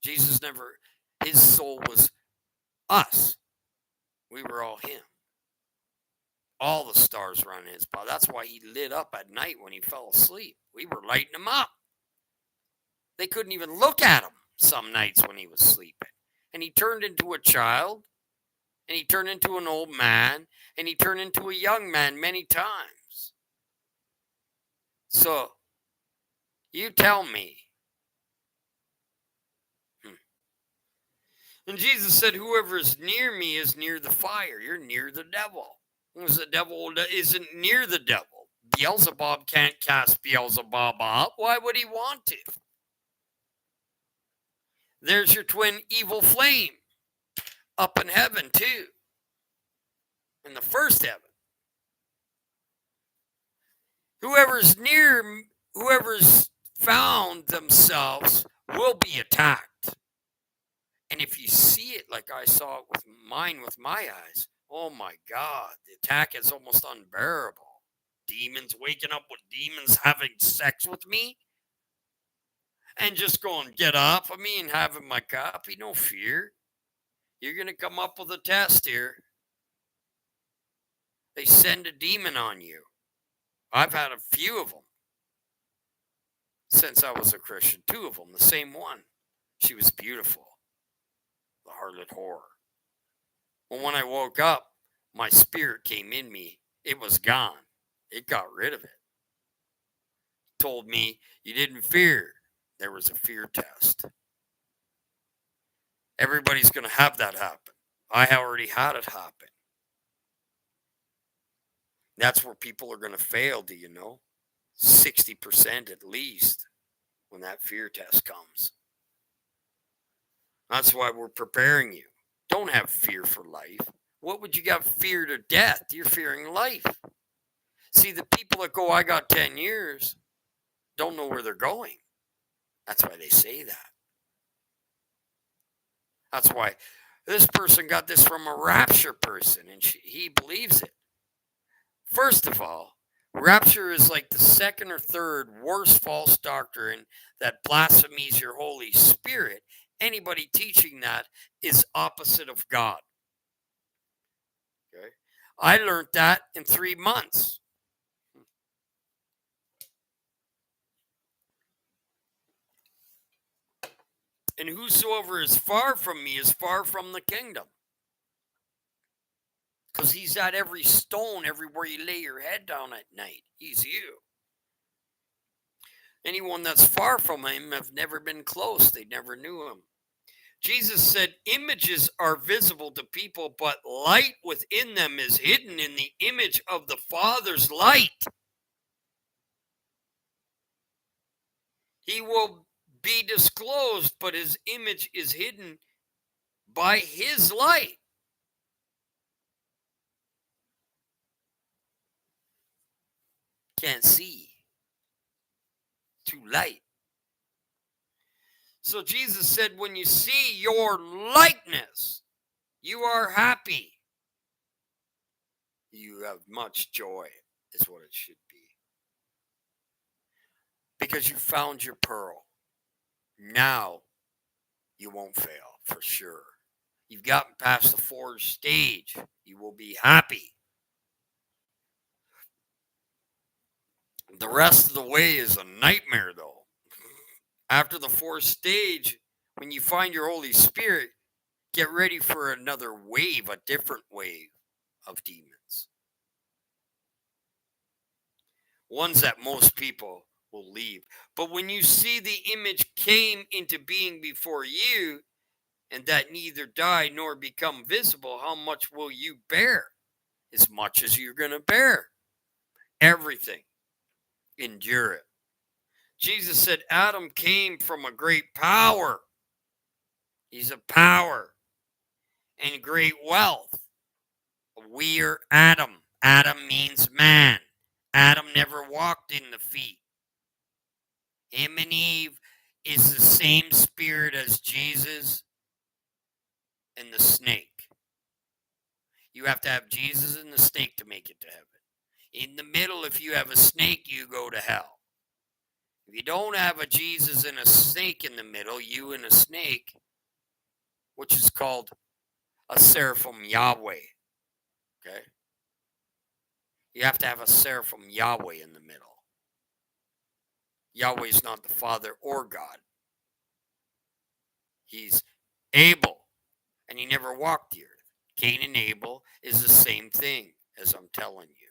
S1: Jesus never, his soul was us. We were all him. All the stars were on his body. That's why he lit up at night when he fell asleep. We were lighting him up. They couldn't even look at him some nights when he was sleeping. And he turned into a child, and he turned into an old man, and he turned into a young man many times. So, you tell me. And Jesus said, whoever is near me is near the fire. You're near the devil. Because the devil isn't near the devil. Beelzebub can't cast Beelzebub out. Why would he want to? There's your twin evil flame up in heaven too. In the first heaven. Whoever's found themselves will be attacked. And if you see it like I saw it with my eyes, oh my God, the attack is almost unbearable. Demons waking up with demons having sex with me and just going, get off of me and having my copy. No fear. You're going to come up with a test here. They send a demon on you. I've had a few of them since I was a Christian. 2 of them, the same one. She was beautiful. The harlot whore. Well, when I woke up, my spirit came in me. It was gone. It got rid of it. Told me, you didn't fear. There was a fear test. Everybody's going to have that happen. I already had it happen. That's where people are going to fail, do you know? 60% at least when that fear test comes. That's why we're preparing you. Don't have fear for life. What would you got fear to death? You're fearing life. See, the people that go, I got 10 years, don't know where they're going. That's why they say that. That's why this person got this from a rapture person, and he believes it. First of all, rapture is like the second or third worst false doctrine that blasphemies your Holy Spirit. Anybody teaching that is opposite of God. Okay? I learned that in 3 months. And whosoever is far from me is far from the kingdom. Because he's at every stone, everywhere you lay your head down at night. He's you. Anyone that's far from him have never been close. They never knew him. Jesus said images are visible to people, but light within them is hidden in the image of the Father's light. He will be disclosed, but his image is hidden by his light. Can't see. Too light. So Jesus said, when you see your likeness, you are happy. You have much joy, is what it should be. Because you found your pearl. Now you won't fail, for sure. You've gotten past the forged stage. You will be happy. The rest of the way is a nightmare, though. After the fourth stage, when you find your Holy Spirit, get ready for another wave, a different wave of demons. Ones that most people will leave. But when you see the image came into being before you, and that neither die nor become visible, how much will you bear? As much as you're going to bear. Everything. Endure it. Jesus said Adam came from a great power. He's a power and great wealth. We are Adam. Adam means man. Adam never walked in the feet. Him and Eve is the same spirit as Jesus and the snake. You have to have Jesus and the snake to make it to heaven. In the middle, if you have a snake, you go to hell. If you don't have a Jesus and a snake in the middle, you and a snake, which is called a seraphim Yahweh. Okay? You have to have a seraphim Yahweh in the middle. Yahweh is not the Father or God. He's Abel, and he never walked the earth. Cain and Abel is the same thing, as I'm telling you.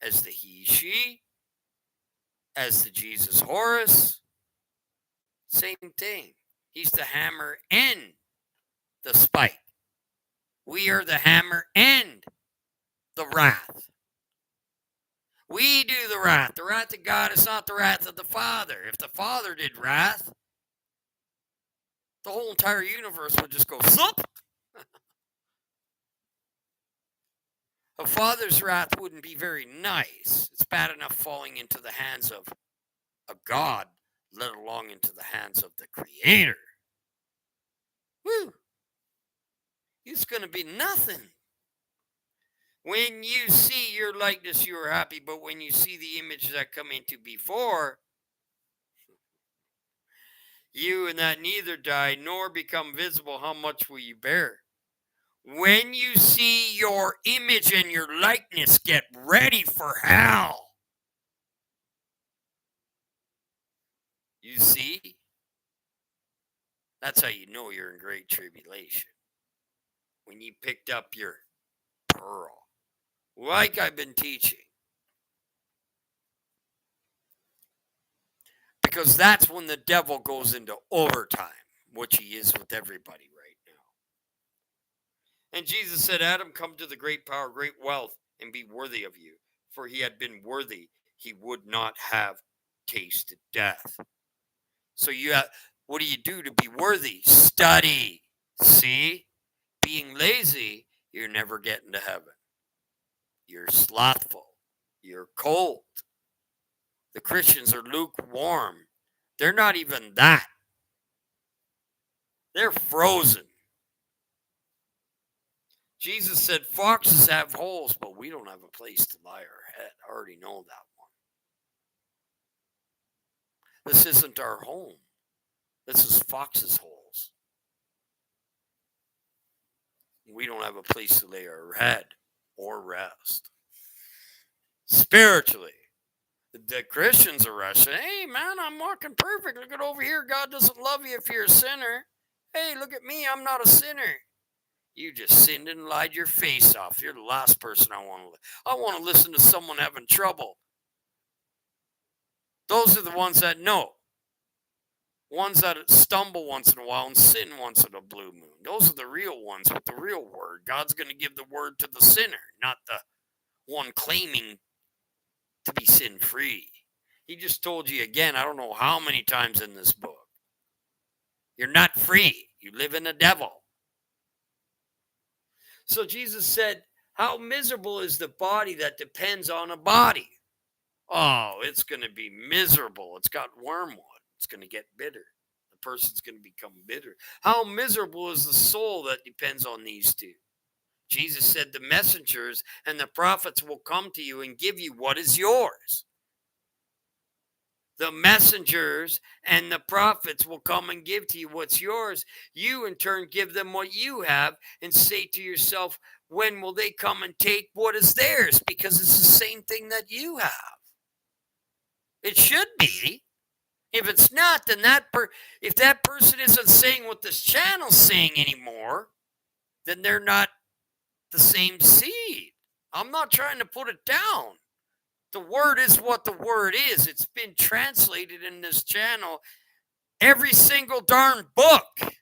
S1: As the he, she, as the Jesus Horus, same thing. He's the hammer and the spike. We are the hammer and the wrath. We do the wrath. The wrath of God is not the wrath of the Father. If the Father did wrath, the whole entire universe would just go zup. A father's wrath wouldn't be very nice. It's bad enough falling into the hands of a God, let alone into the hands of the Creator. Woo! It's going to be nothing. When you see your likeness, you are happy, but when you see the image that come into before, you and that neither die nor become visible, how much will you bear? When you see your image and your likeness, get ready for hell. You see? That's how you know you're in great tribulation. When you picked up your pearl, like I've been teaching. Because that's when the devil goes into overtime, which he is with everybody right now. And Jesus said, Adam, come to the great power, great wealth, and be worthy of you. For he had been worthy, he would not have tasted death. So what do you do to be worthy? Study. See? Being lazy, you're never getting to heaven. You're slothful. You're cold. The Christians are lukewarm. They're not even that. They're frozen. Jesus said, foxes have holes, but we don't have a place to lie our head. I already know that one. This isn't our home. This is foxes' holes. We don't have a place to lay our head or rest. Spiritually, the Christians are rushing. Hey, man, I'm walking perfect. Look at over here. God doesn't love you if you're a sinner. Hey, look at me. I'm not a sinner. You just sinned and lied your face off. You're the last person I want to. I want to listen to someone having trouble. Those are the ones that know. Ones that stumble once in a while and sin once in a blue moon. Those are the real ones with the real word. God's going to give the word to the sinner, not the one claiming to be sin-free. He just told you again, I don't know how many times in this book. You're not free. You live in the devil. So Jesus said, how miserable is the body that depends on a body? Oh, it's going to be miserable. It's got wormwood. It's going to get bitter. The person's going to become bitter. How miserable is the soul that depends on these two? Jesus said the messengers and the prophets will come to you and give you what is yours. The messengers and the prophets will come and give to you what's yours. You, in turn, give them what you have and say to yourself, when will they come and take what is theirs? Because it's the same thing that you have. It should be. If it's not, then if that person isn't saying what this channel's saying anymore, then they're not the same seed. I'm not trying to put it down. The word is what the word is. It's been translated in this channel. Every single darn book.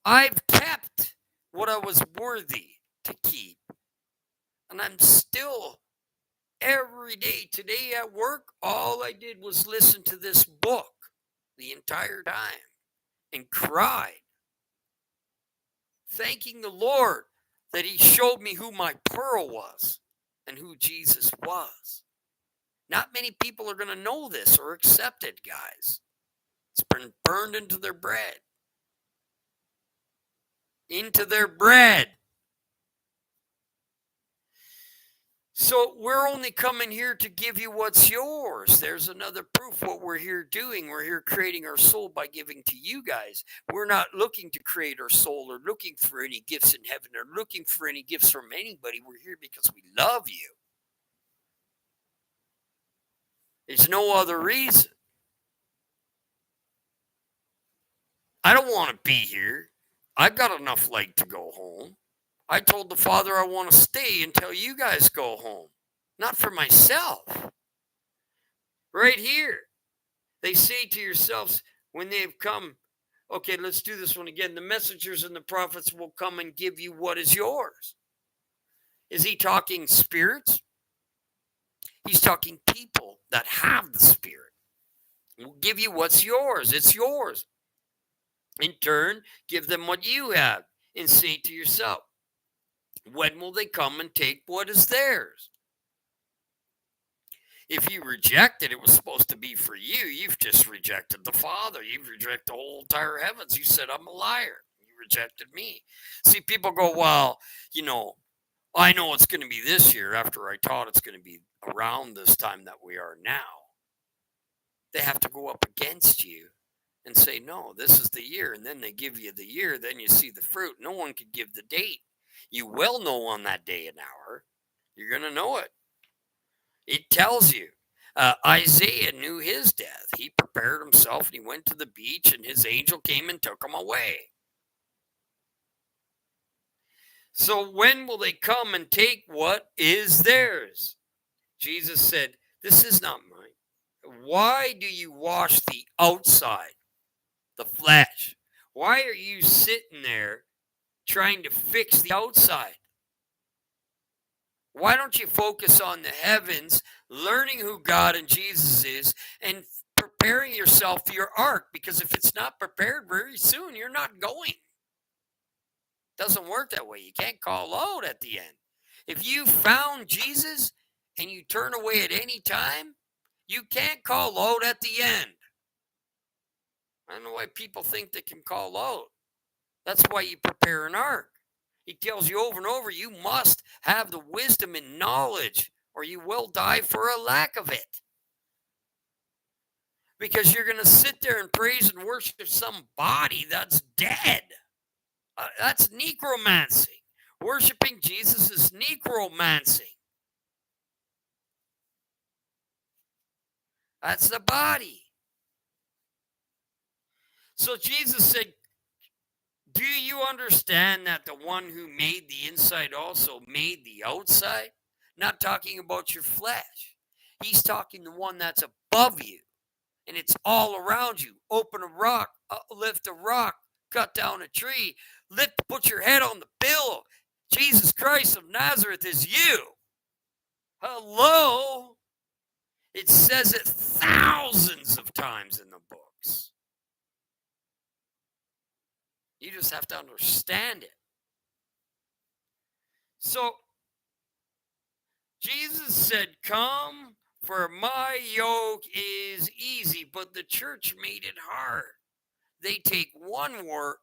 S1: I've kept what I was worthy to keep. And I'm still every day. Today at work, all I did was listen to this book the entire time and cried, thanking the Lord that he showed me who my pearl was and who Jesus was. Not many people are going to know this or accept it, guys. It's been burned into their bread. Into their bread. So we're only coming here to give you what's yours. There's another proof what we're here doing. We're here creating our soul by giving to you guys. We're not looking to create our soul or looking for any gifts in heaven or looking for any gifts from anybody. We're here because we love you. There's no other reason. I don't want to be here. I've got enough light to go home. I told the Father I want to stay until you guys go home. Not for myself. Right here. They say to yourselves when they've come, okay, let's do this one again. The messengers and the prophets will come and give you what is yours. Is he talking spirits? He's talking people that have the Spirit. We'll give you what's yours. It's yours. In turn, give them what you have and say to yourself, when will they come and take what is theirs? If you reject it, it was supposed to be for you. You've just rejected the Father. You've rejected the whole entire heavens. You said, I'm a liar. You rejected me. See, people go, well, I know it's going to be this year after I taught it's going to be around this time that we are now. They have to go up against you and say, no, this is the year. And then they give you the year. Then you see the fruit. No one could give the date. You will know on that day and hour. You're going to know it. It tells you. Isaiah knew his death. He prepared himself and he went to the beach and his angel came and took him away. So when will they come and take what is theirs? Jesus said, this is not mine. Why do you wash the outside, the flesh? Why are you sitting there trying to fix the outside? Why don't you focus on the heavens, learning who God and Jesus is, and preparing yourself for your ark? Because if it's not prepared very soon, you're not going. Doesn't work that way. You can't call out at the end. If you found Jesus and you turn away at any time, you can't call out at the end. I don't know why people think they can call out. That's why you prepare an ark. He tells you over and over, you must have the wisdom and knowledge, or you will die for a lack of it. Because you're going to sit there and praise and worship some body that's dead. That's necromancy. Worshiping Jesus is necromancy. That's the body. So Jesus said, do you understand that the one who made the inside also made the outside? Not talking about your flesh. He's talking the one that's above you. And it's all around you. Open a rock, lift a rock, cut down a tree, put your head on the pillow. Jesus Christ of Nazareth is you. Hello? It says it thousands of times in the books. You just have to understand it. So, Jesus said, come, for my yoke is easy, but the church made it hard. They take one word,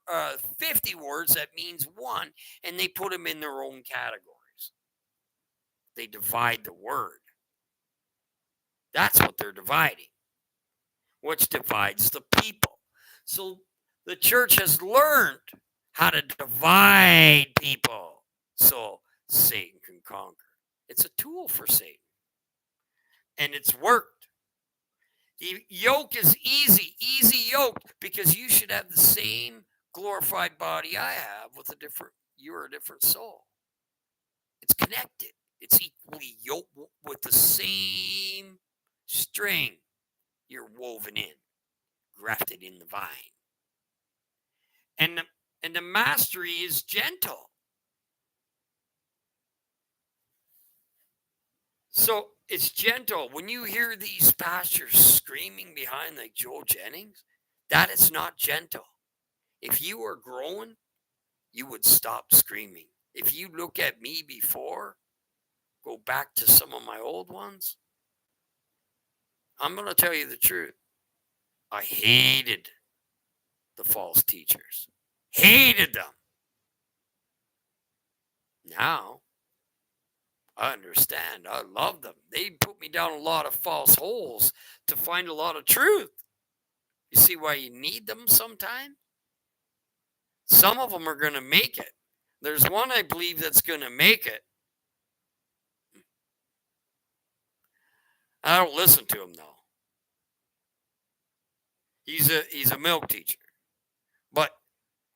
S1: 50 words that means one, and they put them in their own categories. They divide the word. That's what they're dividing, which divides the people. So the church has learned how to divide people so Satan can conquer. It's a tool for Satan. And it's worked. The yoke is easy yoke, because you should have the same glorified body I have you're a different soul. It's connected. It's equally yoked with the same string. You're woven in, grafted in the vine. And the mastery is gentle. So it's gentle. When you hear these pastors screaming behind like Joel Jennings, that is not gentle. If you were growing, you would stop screaming. If you look at me before, go back to some of my old ones, I'm going to tell you the truth. I hated the false teachers. Hated them. Now, I understand. I love them. They put me down a lot of false holes to find a lot of truth. You see why you need them sometimes? Some of them are going to make it. There's one I believe that's going to make it. I don't listen to him though. He's a milk teacher. But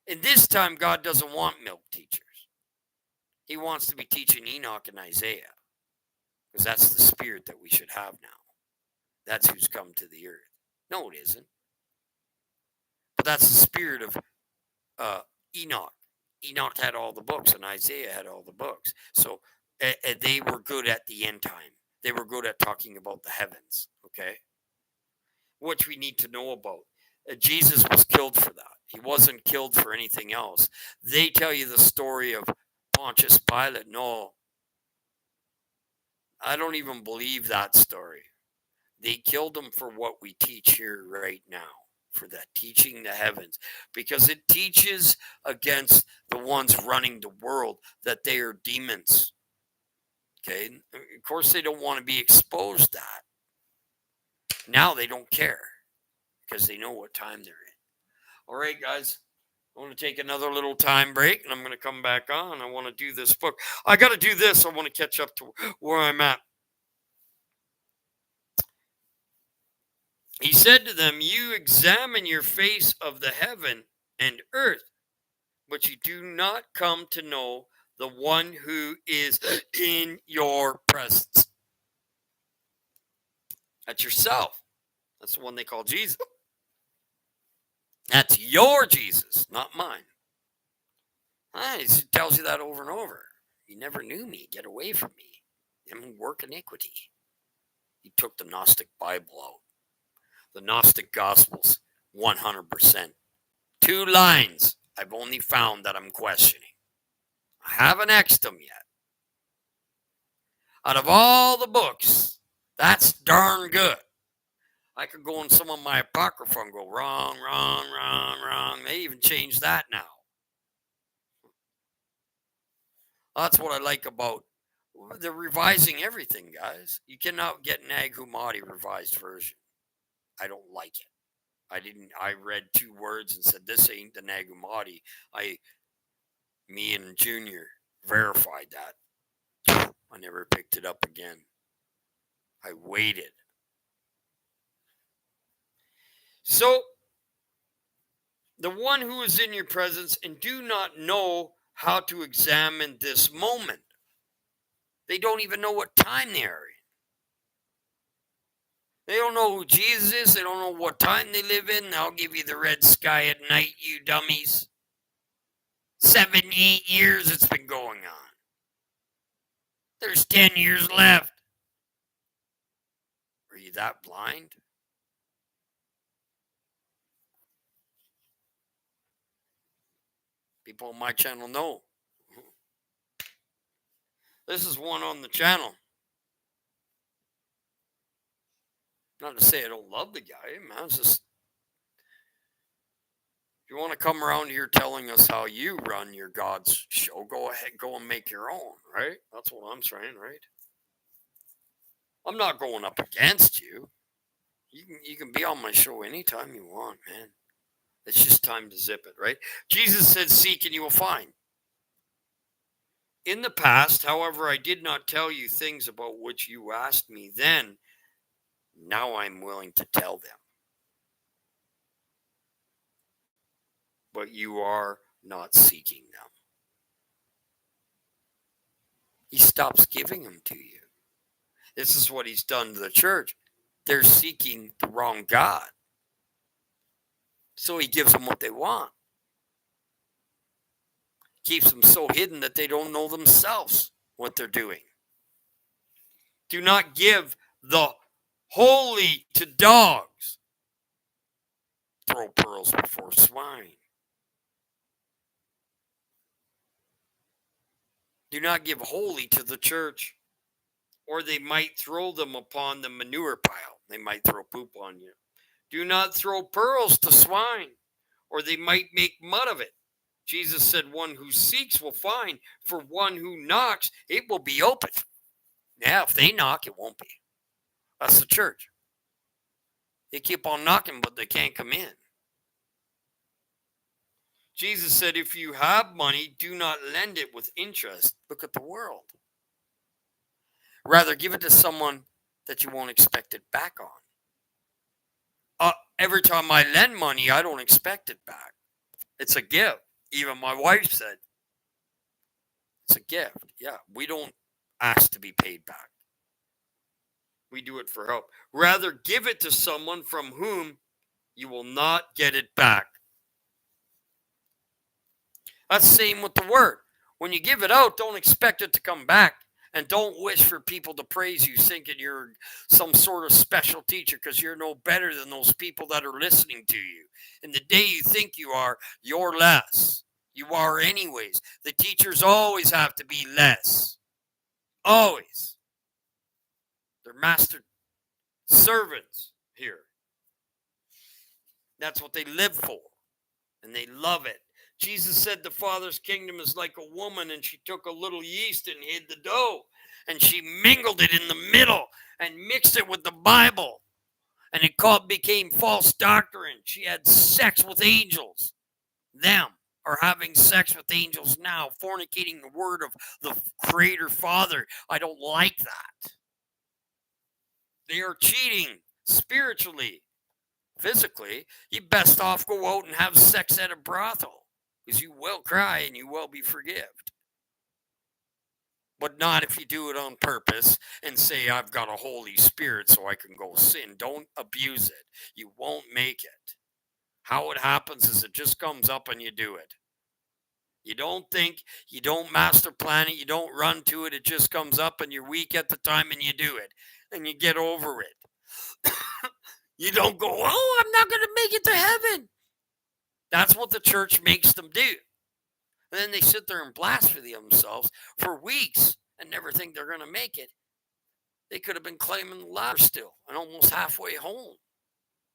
S1: in this time, God doesn't want milk teachers. He wants to be teaching Enoch and Isaiah. Because that's the spirit that we should have now. That's who's come to the earth. No, it isn't. But that's the spirit of Enoch. Enoch had all the books and Isaiah had all the books. So they were good at the end time. They were good at talking about the heavens, okay? Which we need to know about. Jesus was killed for that. He wasn't killed for anything else. They tell you the story of Pontius Pilate. No, I don't even believe that story. They killed him for what we teach here right now, for that teaching the heavens, because it teaches against the ones running the world that they are demons. Okay, of course they don't want to be exposed that. Now they don't care because they know what time they're in. All right, guys, I want to take another little time break and I'm going to come back on. I want to do this book. I got to do this. I want to catch up to where I'm at. He said to them, you examine your face of the heaven and earth, but you do not come to know the one who is in your presence. That's yourself. That's the one they call Jesus. That's your Jesus, not mine. He tells you that over and over. You never knew me. Get away from me. I'm work iniquity. He took the Gnostic Bible out. The Gnostic Gospels, 100%. 2 lines I've only found that I'm questioning. I haven't X'd them yet. Out of all the books, that's darn good. I could go in some of my Apocrypha and go wrong. They even changed that now. That's what I like about, they're revising everything, guys. You cannot get Nag Hammadi revised version. I don't like it. I read 2 words and said, this ain't the Nag Hammadi. Me and Junior verified that. I never picked it up again. I waited. So, the one who is in your presence and do not know how to examine this moment. They don't even know what time they are in. They don't know who Jesus is. They don't know what time they live in. I'll give you the red sky at night, you dummies. 7, 8 years it's been going on. There's 10 years left. Are you that blind? People on my channel know. This is one on the channel. Not to say I don't love the guy, man. It's just, if you want to come around here telling us how you run your God's show, go ahead, go and make your own, right? That's what I'm saying, right? I'm not going up against you. You can be on my show anytime you want, man. It's just time to zip it, right? Jesus said, seek and you will find. In the past, however, I did not tell you things about which you asked me then. Now I'm willing to tell them. But you are not seeking them. He stops giving them to you. This is what he's done to the church. They're seeking the wrong God. So he gives them what they want. Keeps them so hidden that they don't know themselves what they're doing. Do not give the holy to dogs. Throw pearls before swine. Do not give holy to the church, or they might throw them upon the manure pile. They might throw poop on you. Do not throw pearls to swine, or they might make mud of it. Jesus said, one who seeks will find. For one who knocks, it will be open. Yeah, if they knock, it won't be. That's the church. They keep on knocking, but they can't come in. Jesus said, if you have money, do not lend it with interest. Look at the world. Rather, give it to someone that you won't expect it back on. Every time I lend money, I don't expect it back. It's a gift. Even my wife said, it's a gift. Yeah, we don't ask to be paid back. We do it for help. Rather, give it to someone from whom you will not get it back. That's the same with the word. When you give it out, don't expect it to come back. And don't wish for people to praise you thinking you're some sort of special teacher, because you're no better than those people that are listening to you. And the day you think you are, you're less. You are anyways. The teachers always have to be less. Always. They're master servants here. That's what they live for. And they love it. Jesus said the Father's kingdom is like a woman, and she took a little yeast and hid the dough, and she mingled it in the middle and mixed it with the Bible, and it became false doctrine. She had sex with angels. Them are having sex with angels now, fornicating the word of the Creator Father. I don't like that. They are cheating spiritually. Physically, you best off go out and have sex at a brothel, because you will cry and you will be forgiven. But not if you do it on purpose and say, I've got a Holy Spirit so I can go sin. Don't abuse it. You won't make it. How it happens is it just comes up and you do it. You don't think, you don't master plan it, you don't run to it. It just comes up and you're weak at the time and you do it. And you get over it. You don't go, oh, I'm not going to make it to heaven. That's what the church makes them do. And then they sit there and blaspheme themselves for weeks and never think they're going to make it. They could have been climbing the ladder still and almost halfway home.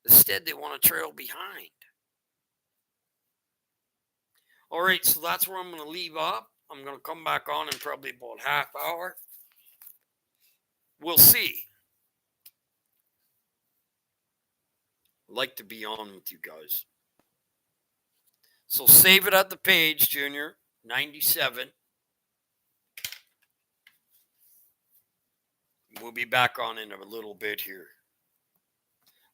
S1: Instead, they want to trail behind. All right, so that's where I'm going to leave off. I'm going to come back on in probably about half hour. We'll see. I'd like to be on with you guys. So save it at the page, Junior. 97. We'll be back on in a little bit here.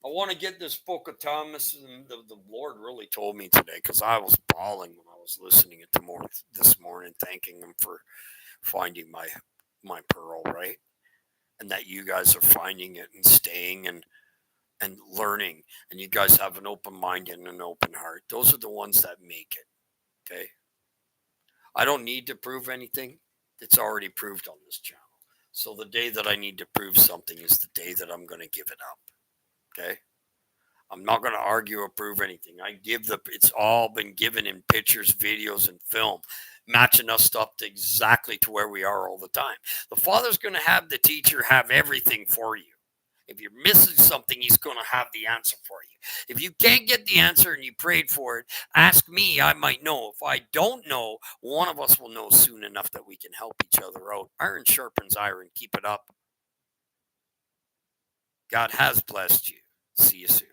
S1: I want to get this book of Thomas, and the Lord really told me today, because I was bawling when I was listening it this morning, thanking him for finding my pearl, right? And that you guys are finding it and staying and learning, and you guys have an open mind and an open heart. Those are the ones that make it, okay? I don't need to prove anything. It's already proved on this channel. So the day that I need to prove something is the day that I'm going to give it up, okay? I'm not going to argue or prove anything. It's all been given in pictures, videos, and film, matching us up to exactly to where we are all the time. The Father's going to have the teacher have everything for you. If you're missing something, he's going to have the answer for you. If you can't get the answer and you prayed for it, ask me. I might know. If I don't know, one of us will know soon enough that we can help each other out. Iron sharpens iron. Keep it up. God has blessed you. See you soon.